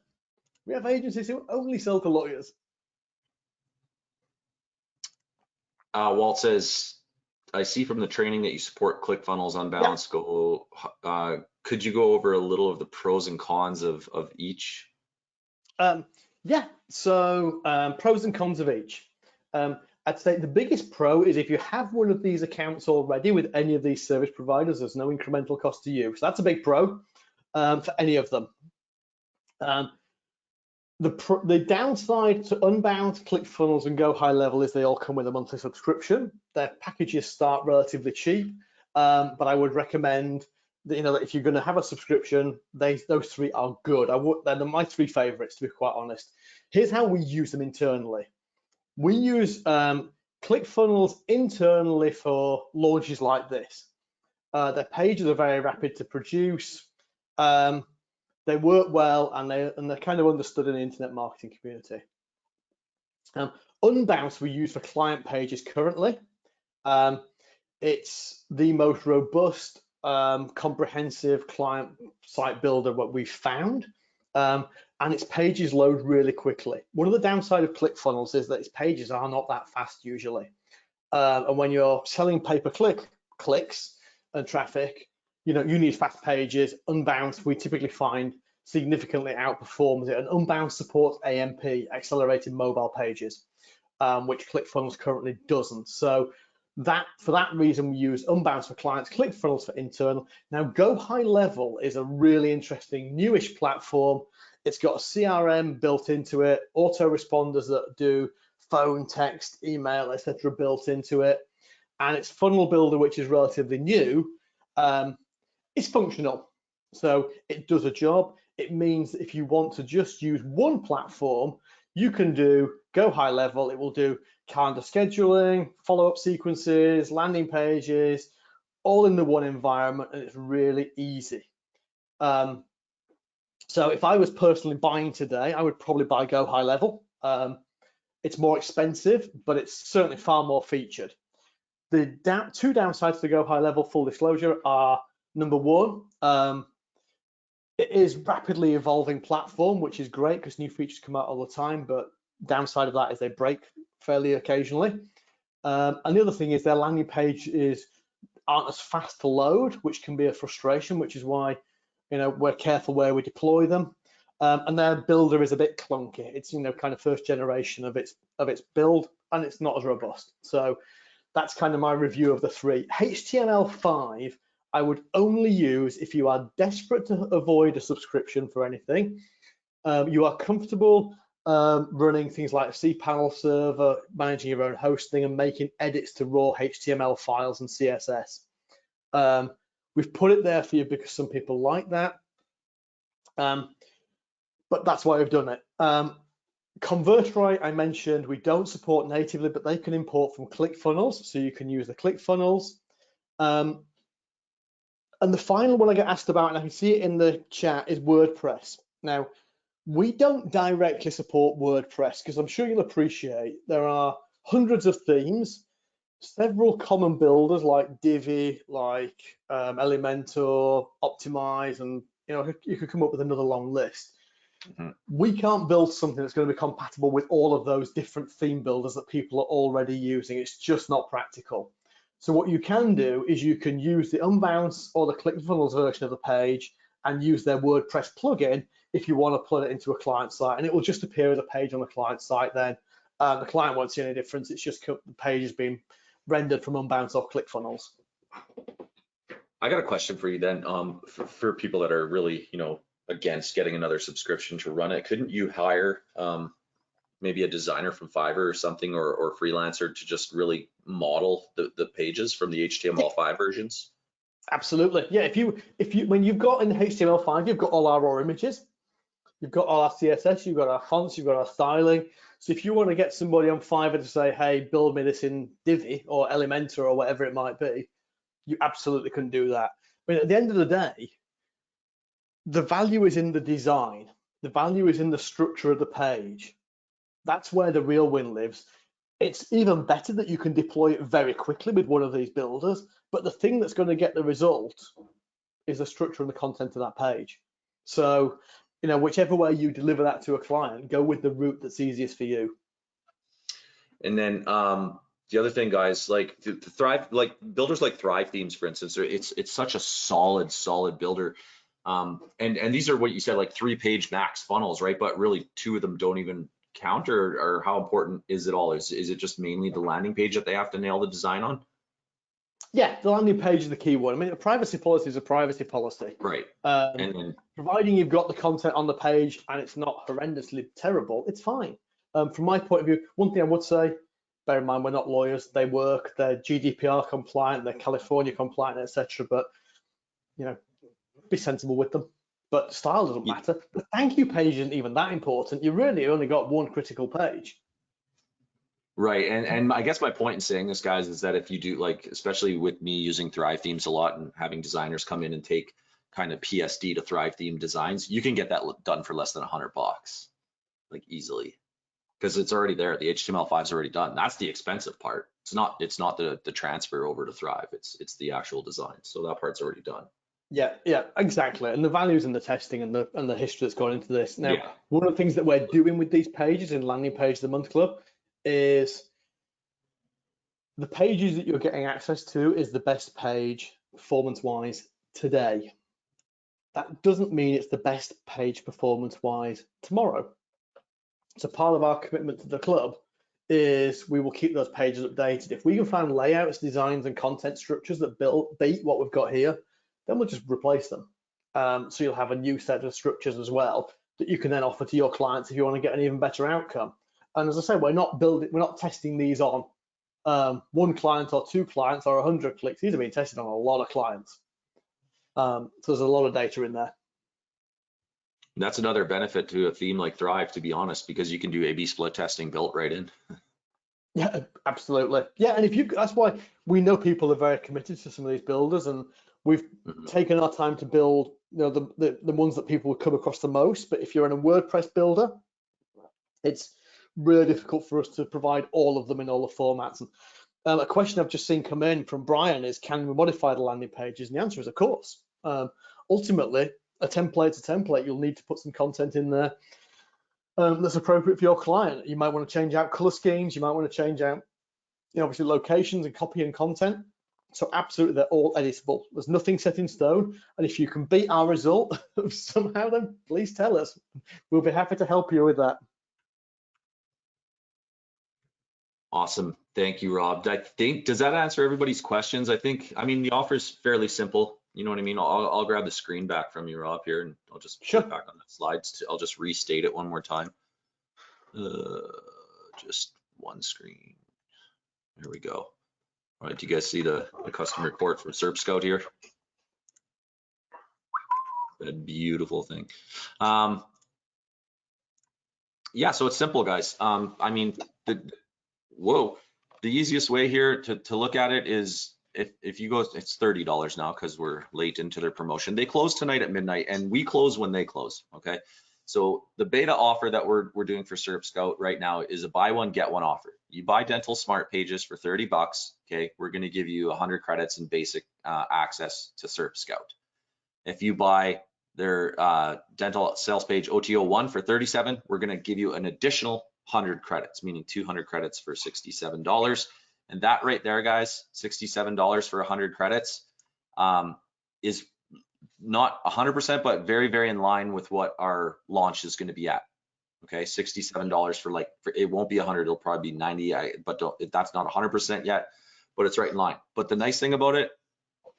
C: We have agencies who only sell to lawyers.
B: Walt says, I see from the training that you support ClickFunnels, Unbalanced, Go. Could you go over a little of the pros and cons of each?
C: Yeah, so pros and cons of each. I'd say the biggest pro is if you have one of these accounts already with any of these service providers, there's no incremental cost to you. So that's a big pro for any of them. The downside to Unbound, ClickFunnels, and Go High Level is they all come with a monthly subscription. Their packages start relatively cheap, but I would recommend that, that if you're going to have a subscription, those three are good. They're my three favorites, to be quite honest. Here's how we use them internally. We use ClickFunnels internally for launches like this. Their pages are very rapid to produce. They work well, and they're kind of understood in the internet marketing community. Unbounce we use for client pages currently. It's the most robust, comprehensive client site builder what we've found. And its pages load really quickly. One of the downside of ClickFunnels is that its pages are not that fast usually. And when you're selling pay-per-click clicks and traffic, you need fast pages. Unbound, we typically find significantly outperforms it. And Unbound supports AMP, accelerated mobile pages, which ClickFunnels currently doesn't. So for that reason, we use Unbound for clients, ClickFunnels for internal. Now, Go High Level is a really interesting newish platform. It's got a CRM built into it, autoresponders that do phone, text, email, etc. built into it, and its funnel builder, which is relatively new, is functional. So it does a job. It means that if you want to just use one platform, you can do Go High Level. It will do calendar scheduling, follow-up sequences, landing pages, all in the one environment, and it's really easy. So if I was personally buying today, I would probably buy Go High Level. It's more expensive, but it's certainly far more featured. The two downsides to Go High Level, full disclosure, are number one, it is rapidly evolving platform, which is great because new features come out all the time, but downside of that is they break fairly occasionally. And the other thing is their landing pages aren't as fast to load, which can be a frustration, which is why we're careful where we deploy them. And their builder is a bit clunky. It's kind of first generation of its build, and it's not as robust. So that's kind of my review of the three. HTML5 I would only use if you are desperate to avoid a subscription for anything. You are comfortable running things like a cPanel server, managing your own hosting, and making edits to raw HTML files and CSS. We've put it there for you because some people like that, but that's why we've done it. Convertrai, I mentioned, we don't support natively, but they can import from ClickFunnels, so you can use the ClickFunnels. And the final one I get asked about, and I can see it in the chat, is WordPress. Now, we don't directly support WordPress because I'm sure you'll appreciate there are hundreds of themes, several common builders like Divi, like Elementor, Optimize, and you could come up with another long list. Mm-hmm. We can't build something that's going to be compatible with all of those different theme builders that people are already using. It's just not practical. So what you can do is you can use the Unbounce or the ClickFunnels version of the page and use their WordPress plugin if you want to plug it into a client site, and it will just appear as a page on the client site then. The client won't see any difference. It's just the page is being rendered from Unbounce or ClickFunnels.
B: I got a question for you then. For people that are really, against getting another subscription to run it, couldn't you hire maybe a designer from Fiverr or something, or freelancer to just really model the pages from the HTML5 versions?
C: Absolutely, yeah. When you've got in the HTML5, you've got all our raw images, you've got all our CSS, you've got our fonts, you've got our styling. So if you want to get somebody on Fiverr to say, hey, build me this in Divi or Elementor or whatever it might be, you absolutely can do that. I mean, at the end of the day, the value is in the design. The value is in the structure of the page. That's where the real win lives. It's even better that you can deploy it very quickly with one of these builders, but the thing that's going to get the result is the structure and the content of that page. So, you know, whichever way you deliver that to a client, go with the route that's easiest for you.
B: And then the other thing, guys, like the Thrive, like builders like Thrive Themes, for instance, it's such a solid builder. And these are what you said, like 3-page max funnels, right? But really 2 of them don't even count, or how important is it all? Is it just mainly the landing page that they have to nail the design on?
C: Yeah, the landing page is the key one. I mean, a privacy policy is a privacy policy.
B: Right.
C: And then, providing you've got the content on the page and it's not horrendously terrible, it's fine. From my point of view, one thing I would say, bear in mind, we're not lawyers, they work, they're GDPR compliant, they're California compliant, etc. But, you know, be sensible with them. But style doesn't matter. The thank you page isn't even that important. You really only got one critical page.
B: Right, and I guess my point in saying this, guys, is that if you do, like, especially with me using Thrive Themes a lot and having designers come in and take kind of PSD to Thrive Theme designs, you can get that done for less than $100, like easily, because it's already there. The HTML5 is already done. That's the expensive part. It's not the transfer over to Thrive. It's the actual design. So that part's already done.
C: Yeah, exactly. And the values in the testing and the history that's gone into this. Now,
B: Yeah.
C: One of the things that we're doing with these pages in Landing Page of the Month Club is the pages that you're getting access to is the best page performance-wise today. That doesn't mean it's the best page performance-wise tomorrow. So part of our commitment to the club is we will keep those pages updated. If we can find layouts, designs, and content structures that beat what we've got here, then we'll just replace them. So you'll have a new set of structures as well that you can then offer to your clients if you want to get an even better outcome. And as I said, we're not testing these on one client or 2 clients or 100 clicks. These are being tested on a lot of clients. So there's a lot of data in there.
B: That's another benefit to a theme like Thrive, to be honest, because you can do A/B split testing built right in.
C: Yeah, absolutely. Yeah, and that's why we know people are very committed to some of these builders, and we've taken our time to build, you know, the ones that people would come across the most. But if you're in a WordPress builder, it's really difficult for us to provide all of them in all the formats. And a question I've just seen come in from Brian is, can we modify the landing pages? And the answer is, of course. Ultimately, a template's a template. You'll need to put some content in there that's appropriate for your client. You might want to change out color schemes. You might want to change out, you know, obviously locations and copy and content. So absolutely, they're all editable. There's nothing set in stone. And if you can beat our result somehow, then please tell us. We'll be happy to help you with that.
B: Awesome. Thank you, Rob. I think, does that answer everybody's questions? I mean, the offer is fairly simple. You know what I mean? I'll grab the screen back from you, Rob, here, and I'll just put it back on that slide. I'll just restate it one more time. Just one screen. There we go. All right, do you guys see the custom report from SERPscout here? That beautiful thing. Yeah, so it's simple, guys. I mean, the easiest way here to look at it is if you go, it's $30 now because we're late into their promotion. They close tonight at midnight, and we close when they close. Okay, so the beta offer that we're doing for SERPscout right now is a buy one get one offer. You buy Dental Smart Pages for $30. Okay, we're going to give you 100 credits and basic access to SERPscout. If you buy their dental sales page OTO1 for $37, we're going to give you an additional 100 credits, meaning 200 credits for $67. And that right there, guys, $67 for 100 credits is not 100%, but very, very in line with what our launch is going to be at. Okay, $67 for it won't be 100, it'll probably be 90, but that's not 100% yet, but it's right in line. But the nice thing about it,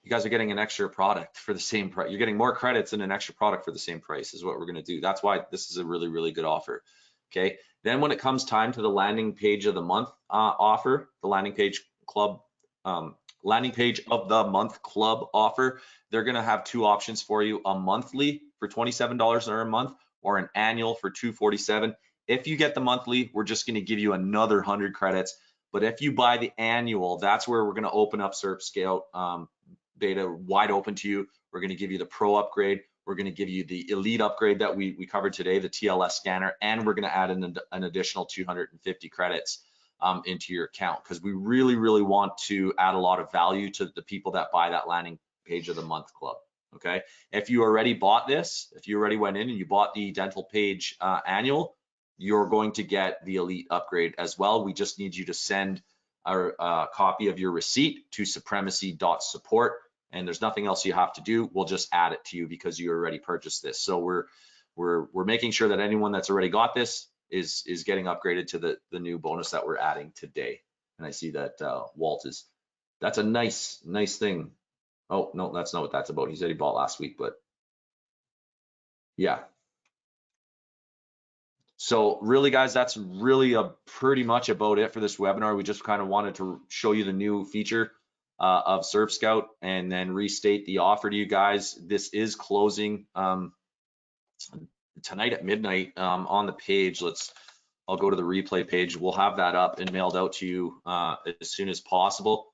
B: you guys are getting an extra product for the same price. You're getting more credits and an extra product for the same price is what we're going to do. That's why this is a really, really good offer. Okay, then when it comes time to the landing page of the month offer, the landing page of the month club offer, they're going to have 2 options for you: a monthly for $27 or a month, or an annual for $247. If you get the monthly, we're just going to give you another 100 credits. But if you buy the annual, that's where we're going to open up SERPscout beta wide open to you. We're going to give you the pro upgrade. We're going to give you the elite upgrade that we covered today, the TLS scanner, and we're going to add an additional 250 credits into your account, because we really, really want to add a lot of value to the people that buy that landing page of the month club. Okay, if you already bought this, if you already went in and you bought the dental page annual, you're going to get the elite upgrade as well. We just need you to send a copy of your receipt to supremacy.support, and there's nothing else you have to do. We'll just add it to you because you already purchased this. So we're making sure that anyone that's already got this is getting upgraded to the new bonus that we're adding today. And I see that Walt is, that's a nice thing. Oh, no, that's not what that's about. He said he bought last week, but yeah. So really, guys, that's really pretty much about it for this webinar. We just kind of wanted to show you the new feature of SERPscout and then restate the offer to you guys. This is closing tonight at midnight on the page. I'll go to the replay page. We'll have that up and mailed out to you as soon as possible.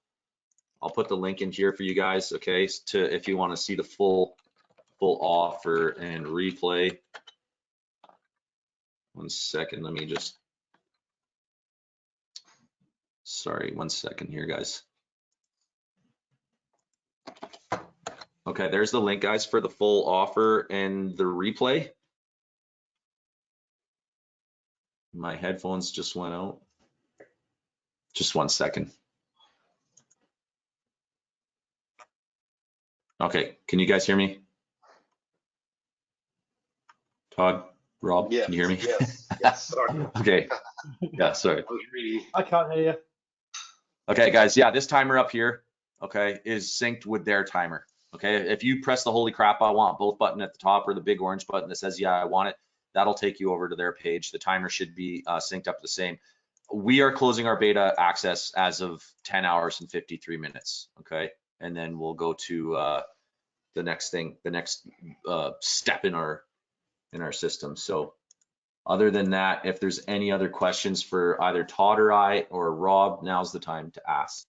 B: I'll put the link in here for you guys, okay, to if you want to see the full offer and replay. 1 second, let me just, sorry, 1 second here, guys. Okay, there's the link, guys, for the full offer and the replay. My headphones just went out. Just 1 second. Okay, can you guys hear me? Todd, Rob,
A: Yes,
B: can you hear me?
A: Yes. Sorry.
B: Okay, yeah, sorry.
A: I was reading.
C: I can't hear you.
B: Okay, guys, yeah, this timer up here, okay, is synced with their timer. Okay, if you press the holy crap, I want both button at the top or the big orange button that says, yeah, I want it, that'll take you over to their page. The timer should be synced up the same. We are closing our beta access as of 10 hours and 53 minutes, okay? And then we'll go to the next thing, the next step in our system. So other than that, if there's any other questions for either Todd or I or Rob, now's the time to ask.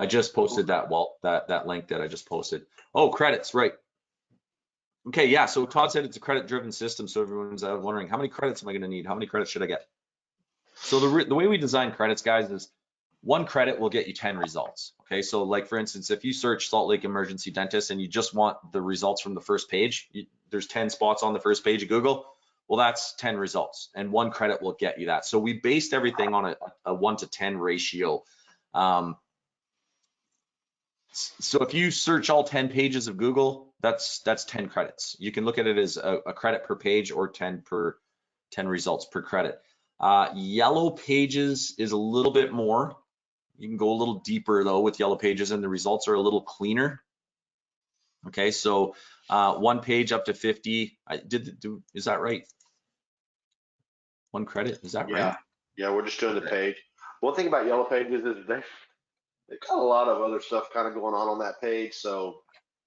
B: I just posted that, Walt, that link that I just posted. Oh, credits, right. Okay, yeah, so Todd said it's a credit-driven system, so everyone's wondering, how many credits am I gonna need? How many credits should I get? So the way we design credits, guys, is 1 credit will get you 10 results, okay? So like, for instance, if you search Salt Lake Emergency Dentist and you just want the results from the first page, there's 10 spots on the first page of Google, well, that's 10 results, and 1 credit will get you that. So we based everything on a 1 to 10 ratio. So if you search all 10 pages of Google, that's 10 credits. You can look at it as a credit per page or 10 results per credit. Yellow pages is a little bit more. You can go a little deeper though with yellow pages, and the results are a little cleaner. Okay, so 1 page up to 50. Is that right? 1 credit, is that right?
A: Yeah, we're just doing the page. One thing about yellow pages is they've got a lot of other stuff kind of going on that page, so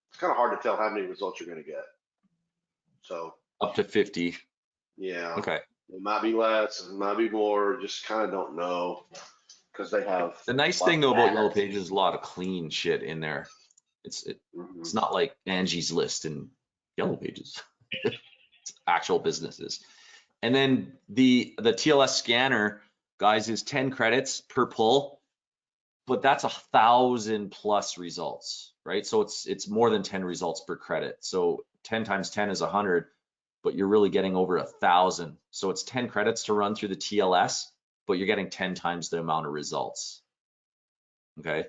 A: it's kind of hard to tell how many results you're going to get. So
B: up to 50.
A: Yeah.
B: Okay.
A: It might be less, it might be more, just kind of don't know, because they have.
B: The nice thing though about yellow pages is a lot of clean shit in there. It's not like Angie's List and yellow pages. It's actual businesses. And then the TLS scanner, guys, is 10 credits per pull, but that's 1,000+ results, right? So it's more than 10 results per credit. So 10 times 10 is 100, but you're really getting over 1,000. So it's 10 credits to run through the TLS, but you're getting 10 times the amount of results. Okay,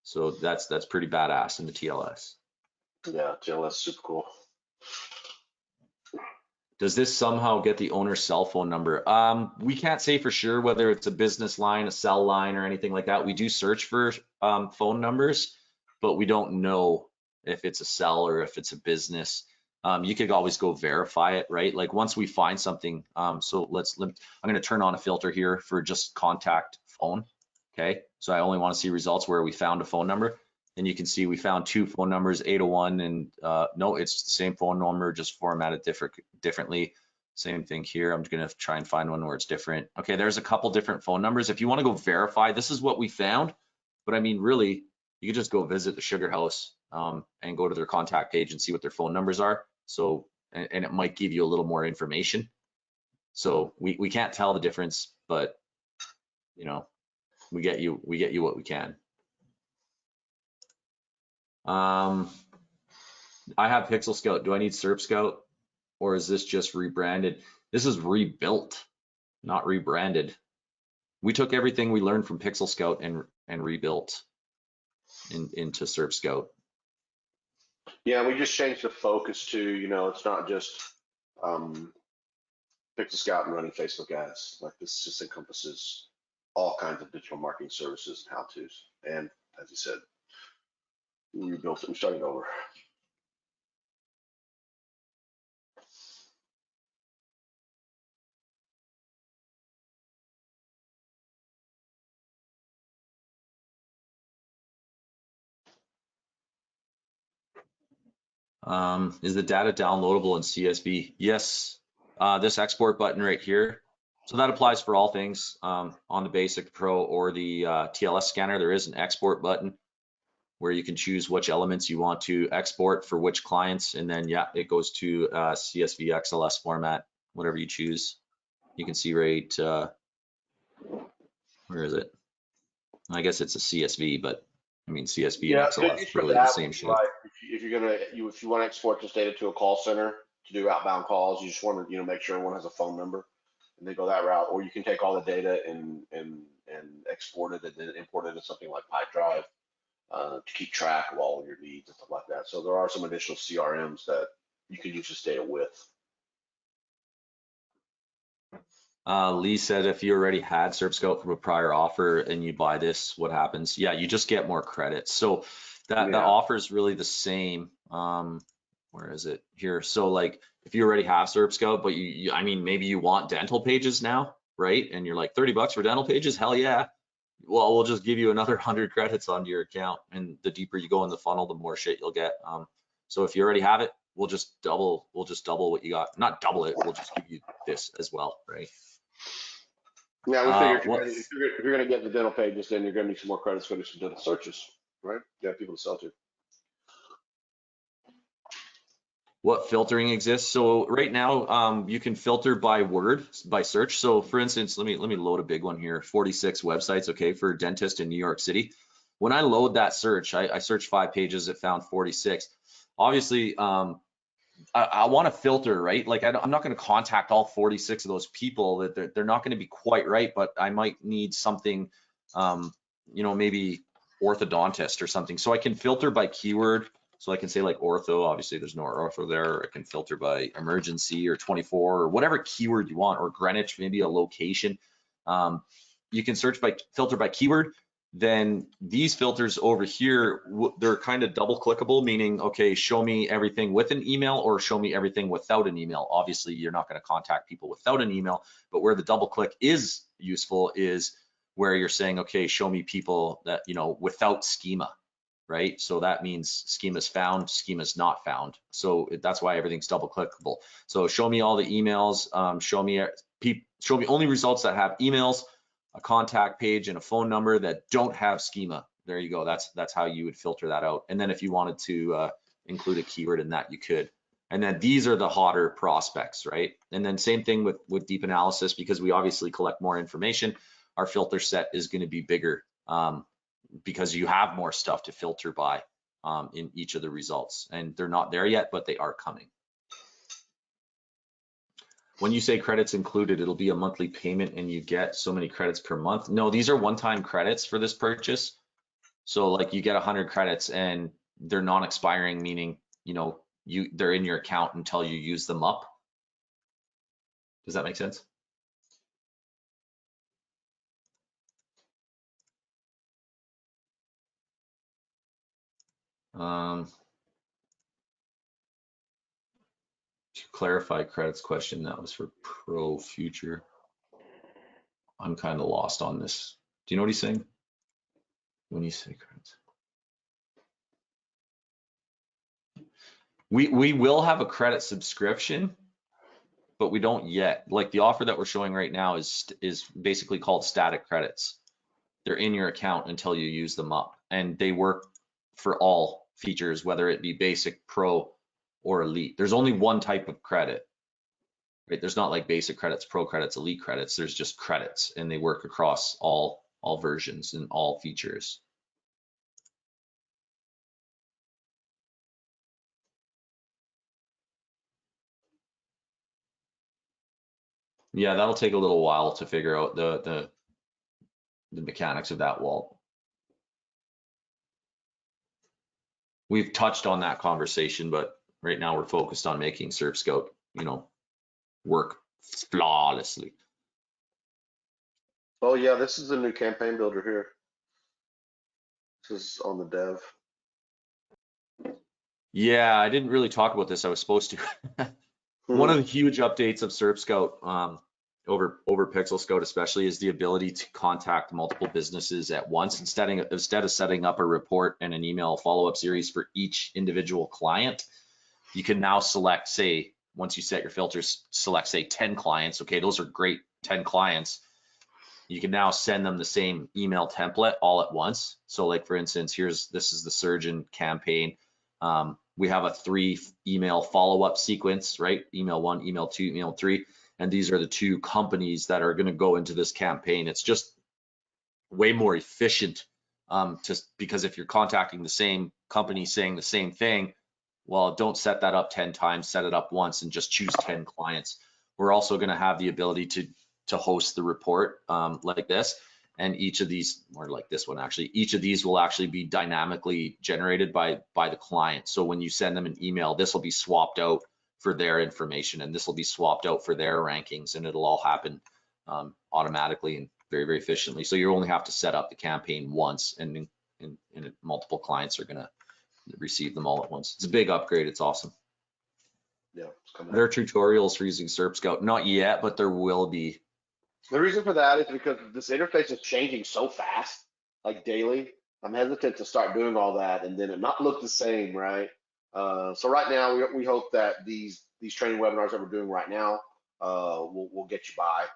B: so that's pretty badass in the TLS.
A: Yeah, TLS super cool.
B: Does this somehow get the owner's cell phone number? We can't say for sure whether it's a business line, a cell line, or anything like that. We do search for phone numbers, but we don't know if it's a cell or if it's a business. You could always go verify it, right? Like once we find something, so I'm going to turn on a filter here for just contact phone. Okay, so I only want to see results where we found a phone number. And you can see we found 2 phone numbers, 801 and no, it's the same phone number, just formatted differently. Same thing here. I'm gonna try and find one where it's different. Okay, there's a couple different phone numbers. If you want to go verify, this is what we found. But I mean, really, you could just go visit the Sugar House and go to their contact page and see what their phone numbers are. So, and it might give you a little more information. So we can't tell the difference, but you know, we get you what we can. I have SERPscout. Do I need SERPscout, or is this just rebranded? This is rebuilt, not rebranded. We took everything we learned from SERPscout and rebuilt into SERPscout.
A: Yeah, we just changed the focus to, you know, it's not just SERPscout and running Facebook ads. Like, this just encompasses all kinds of digital marketing services and how-tos. And as you said, we rebuilt it and started over.
B: Is the data downloadable in CSV? Yes. This export button right here. So that applies for all things on the Basic Pro or the TLS scanner. There is an export button where you can choose which elements you want to export for which clients. And then, yeah, it goes to CSV XLS format, whatever you choose. You can see right, where is it? I guess it's a CSV, but I mean, CSV
A: Yeah,
B: and XLS is really
A: that
B: the same shit.
A: like if you're if you want to export this data to a call center to do outbound calls, you just want to, you know, make sure everyone has a phone number and they go that route. Or you can take all the data and export it and then import it into something like Pipedrive to keep track of all of your leads and stuff like that. So there are some additional CRMs that you can use this data with.
B: Lee said if you already had SERPscout from a prior offer and you buy this, what happens? Yeah, you just get more credits. So that offer is really the same. Where is it here? So like if you already have SERPscout, but I mean, maybe you want dental pages now, right? And you're like $30 for dental pages? Hell yeah. Well, we'll just give you another 100 credits onto your account. And the deeper you go in the funnel, the more shit you'll get. So if you already have it, we'll just double what you got. Not double it, we'll just give you this as well, right?
A: Yeah, we figure if you're going to get the dental pages, then you're going to need some more credits for some dental searches, right? You have people to sell to.
B: What filtering exists? So right now, you can filter by word, by search. So for instance, let me load a big one here. 46 websites, okay, for a dentist in New York City. When I load that search, I searched 5 pages, it found 46. Obviously, I want to filter, right? Like I'm not going to contact all 46 of those people. That they're not going to be quite right, but I might need something, you know, maybe orthodontist or something. So I can filter by keyword. So I can say like ortho, obviously there's no ortho there. I can filter by emergency or 24 or whatever keyword you want, or Greenwich, maybe a location. You can filter by keyword. Then these filters over here, they're kind of double clickable, meaning, okay, show me everything with an email or show me everything without an email. Obviously, you're not going to contact people without an email, but where the double click is useful is where you're saying, okay, show me people that, you know, without schema, right? So that means schema's found, schema's not found. So that's why everything's double clickable. So show me all the emails, show me only results that have emails, a contact page, and a phone number that don't have schema. There you go. That's how you would filter that out. And then if you wanted to include a keyword in that, you could. And then these are the hotter prospects, right? And then same thing with deep analysis, because we obviously collect more information. Our filter set is going to be bigger because you have more stuff to filter by in each of the results. And they're not there yet, but they are coming. When you say credits included, it'll be a monthly payment and you get so many credits per month. No, these are one-time credits for this purchase. So like you get 100 credits and they're non-expiring, meaning, you know, they're in your account until you use them up. Does that make sense? To clarify credits question, that was for Pro Future. I'm kind of lost on this. Do you know what he's saying? When you say credits. We will have a credit subscription, but we don't yet. Like the offer that we're showing right now is basically called static credits. They're in your account until you use them up, and they work for all features, whether it be basic, pro, or elite. There's only one type of credit, right? There's not like basic credits, pro credits, elite credits. There's just credits, and they work across all versions and all features. Yeah, that'll take a little while to figure out the mechanics of that, Walt. We've touched on that conversation, but right now we're focused on making SERPscout, work flawlessly.
A: Oh yeah, this is the new campaign builder here. This is on the dev.
B: Yeah, I didn't really talk about this. I was supposed to. One of the huge updates of SERPscout over Pixel Scout especially is the ability to contact multiple businesses at once instead of setting up a report and an email follow-up series for each individual client. You can now select, say, once you set your filters, select, say, 10 clients. Okay, those are great 10 clients. You can now send them the same email template all at once. So like, for instance, this is the surgeon campaign. We have a 3 email follow-up sequence, right? Email 1, email 2, email 3. And these are the 2 companies that are going to go into this campaign. It's just way more efficient because if you're contacting the same company saying the same thing, well, don't set that up 10 times, set it up once and just choose 10 clients. We're also going to have the ability to host the report like this. And each of these, or like this one actually, each of these will actually be dynamically generated by the client. So when you send them an email, this will be swapped out for their information, and this will be swapped out for their rankings, and it'll all happen automatically and very, very efficiently. So you only have to set up the campaign once, and multiple clients are going to receive them all at once. It's a big upgrade. It's awesome.
A: Yeah, it's coming.
B: There are tutorials for using SERPscout. Not yet, but there will be.
A: The reason for that is because this interface is changing so fast, like daily. I'm hesitant to start doing all that and then it not look the same, right? So right now, we hope that these training webinars that we're doing right now will get you by.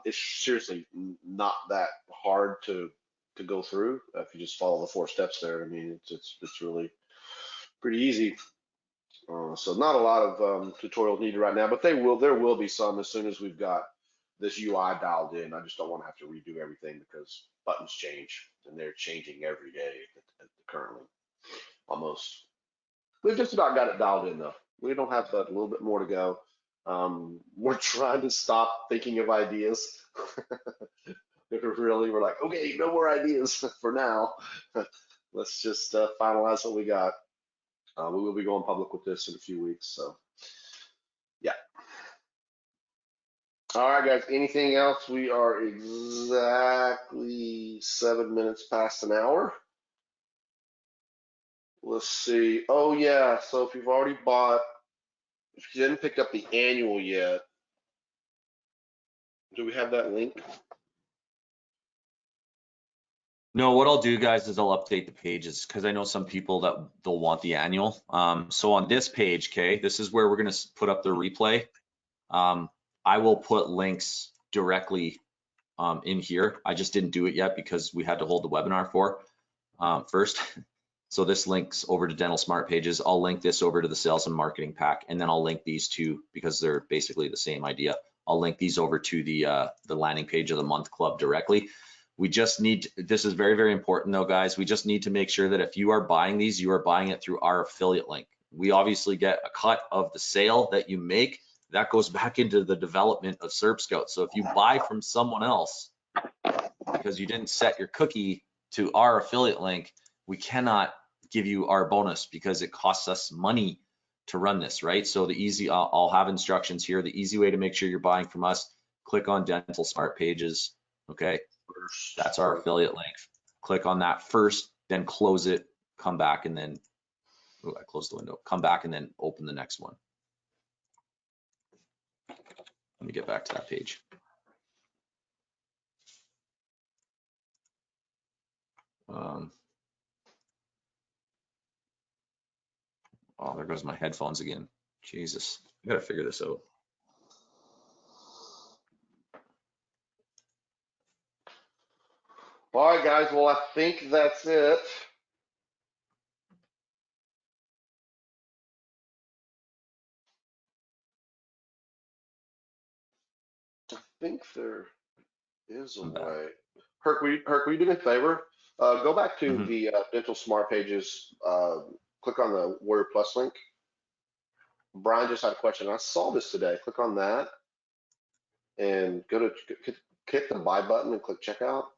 A: It's seriously not that hard to go through if you just follow the 4 steps there. I mean, it's really pretty easy. So not a lot of tutorials needed right now, but there will be some as soon as we've got this UI dialed in. I just don't want to have to redo everything because buttons change and they're changing every day currently. Almost. We've just about got it dialed in though. We don't have but a little bit more to go. We're trying to stop thinking of ideas. We're like, okay, no more ideas for now. Let's just finalize what we got. We will be going public with this in a few weeks, so yeah. All right, guys, anything else? We are exactly 7 minutes past an hour. Let's see. Oh yeah, so if you've already bought, if you didn't pick up the annual yet, do we have that link?
B: No, what I'll do, guys, is I'll update the pages because I know some people that they'll want the annual. So on this page, okay, this is where we're going to put up the replay. I will put links directly in here. I just didn't do it yet because we had to hold the webinar first. So this links over to Dental Smart Pages. I'll link this over to the sales and marketing pack, and then I'll link these two because they're basically the same idea. I'll link these over to the landing page of the month club directly. We just need, this is very, very important though, guys. We just need to make sure that if you are buying these, you are buying it through our affiliate link. We obviously get a cut of the sale that you make. That goes back into the development of SERPscout. So if you buy from someone else because you didn't set your cookie to our affiliate link, we cannot give you our bonus because it costs us money to run this, right? So the easy, I'll have instructions here. The easy way to make sure you're buying from us, click on Dental Smart Pages, okay? That's our affiliate link. Click on that first, then close it, come back, and then, oh, I closed the window. Come back and then open the next one. Let me get back to that page. Oh, there goes my headphones again. Jesus, I gotta figure this out.
A: All right, guys. Well, I think that's it. I think there is a
B: I'm back.
A: way. Herc, will you do me a favor? Go back to
B: Mhm.
A: the Dental Smart Pages. Click on the Warrior Plus link. Brian just had a question. I saw this today. Click on that and go to hit the buy button and click checkout.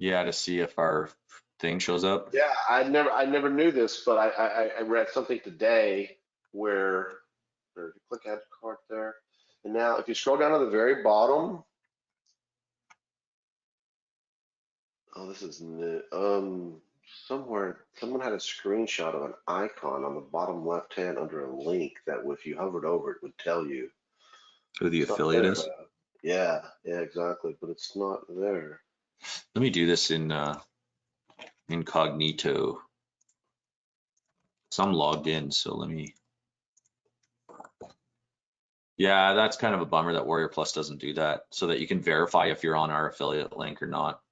B: Yeah, to see if our thing shows up.
A: Yeah, I never knew this, but I read something today where you click add to cart there, and now if you scroll down to the very bottom, oh, this is new. Somewhere someone had a screenshot of an icon on the bottom left hand under a link that if you hovered over it would tell you.
B: Who the
A: It's not
B: affiliate
A: there.
B: is.
A: Yeah, exactly, but it's not there.
B: Let me do this in incognito. So I'm logged in, so let me. Yeah, that's kind of a bummer that Warrior Plus doesn't do that, so that you can verify if you're on our affiliate link or not.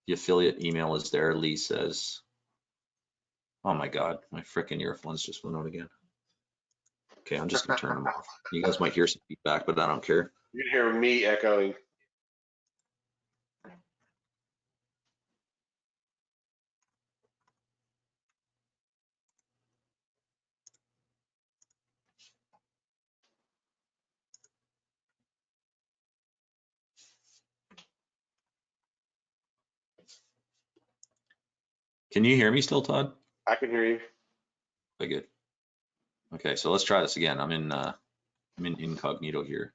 B: The affiliate email is there, Lee says. Oh my God, my frickin' earphones just went out again. Okay, I'm just gonna turn them off. You guys might hear some feedback, but I don't care.
A: You can hear me echoing.
B: Can you hear me still, Todd?
A: I can hear you.
B: Okay, good. Okay, so let's try this again. I'm in incognito here.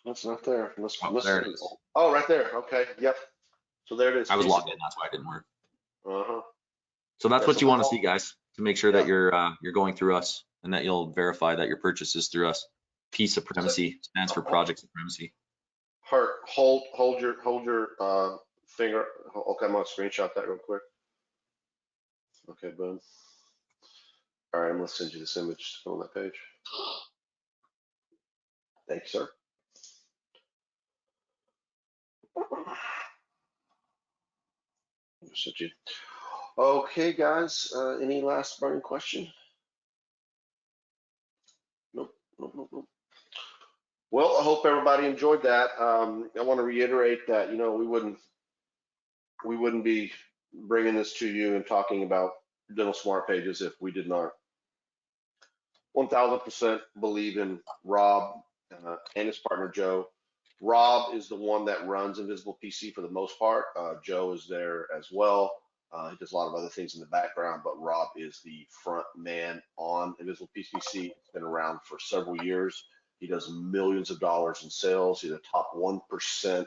A: That's not there.
B: Oh, there it is.
A: Oh, right there. Okay. Yep. So there it is.
B: I was logged
A: Feasible.
B: in, that's why it didn't work.
A: Uh-huh.
B: So that's
A: Yeah,
B: what
A: so
B: you want to
A: that's
B: see,
A: all.
B: guys, to make sure
A: Yeah.
B: that you're going through us and that you'll verify that your purchase is through us. P supremacy stands for project supremacy.
A: Hold your finger. Okay, I'm gonna screenshot that real quick. Okay, boom. All right, I'm gonna send you this image on that page. Thank you, sir. Sent you. Okay, guys. Any last burning question? Nope. Nope. Nope. Nope. Well, I hope everybody enjoyed that. I want to reiterate that we wouldn't be bringing this to you and talking about dental smart pages if we did not 1000% believe in Rob and his partner Joe. Rob is the one that runs Invisible PC for the most part. Joe is there as well. He does a lot of other things in the background, but Rob is the front man on Invisible PPC. It's been around for several years. He does millions of dollars in sales. He's the top 1%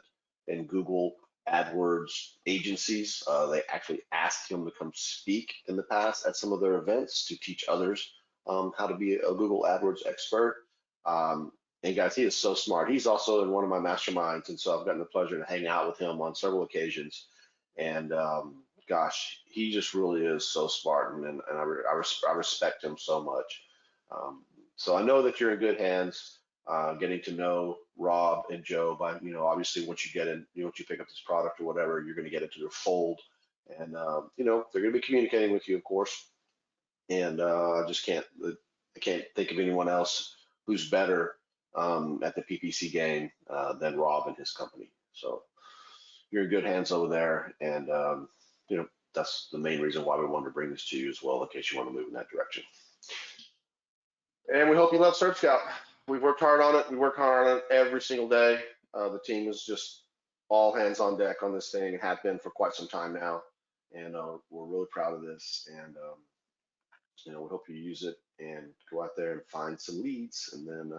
A: in Google AdWords agencies. They actually asked him to come speak in the past at some of their events to teach others how to be a Google AdWords expert. And guys, he is so smart. He's also in one of my masterminds, and so I've gotten the pleasure to hang out with him on several occasions. And gosh, he just really is so smart, and I respect him so much. So I know that you're in good hands. Getting to know Rob and Joe by, obviously once you get in, once you pick up this product or whatever, you're going to get into their fold, and they're going to be communicating with you, of course. And I can't think of anyone else who's better at the PPC game than Rob and his company. So you're in good hands over there, and that's the main reason why we wanted to bring this to you as well, in case you want to move in that direction. And we hope you love SERPscout. We've worked hard on it. We work hard on it every single day. The team is just all hands on deck on this thing and have been for quite some time now. And we're really proud of this. And we hope you use it and go out there and find some leads, and then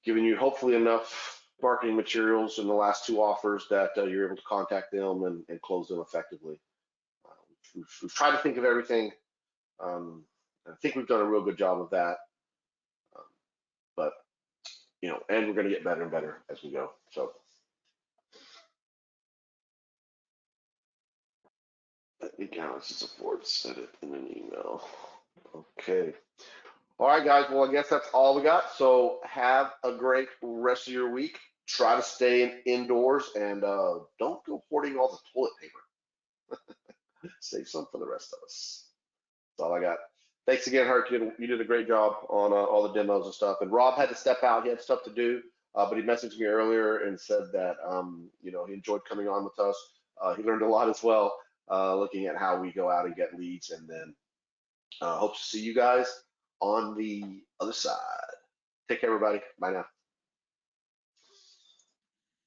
A: giving you hopefully enough marketing materials in the last two offers that you're able to contact them and close them effectively. We've tried to think of everything. I think we've done a real good job of that. But and we're going to get better and better as we go. So let me count as a Ford, set it in an email. Okay. All right, guys. Well, I guess that's all we got. So have a great rest of your week. Try to stay indoors and don't go hoarding all the toilet paper. Save some for the rest of us. That's all I got. Thanks again, Herc. You did a great job on all the demos and stuff. And Rob had to step out. He had stuff to do, but he messaged me earlier and said that he enjoyed coming on with us. He learned a lot as well, looking at how we go out and get leads. And then hope to see you guys on the other side. Take care, everybody. Bye now.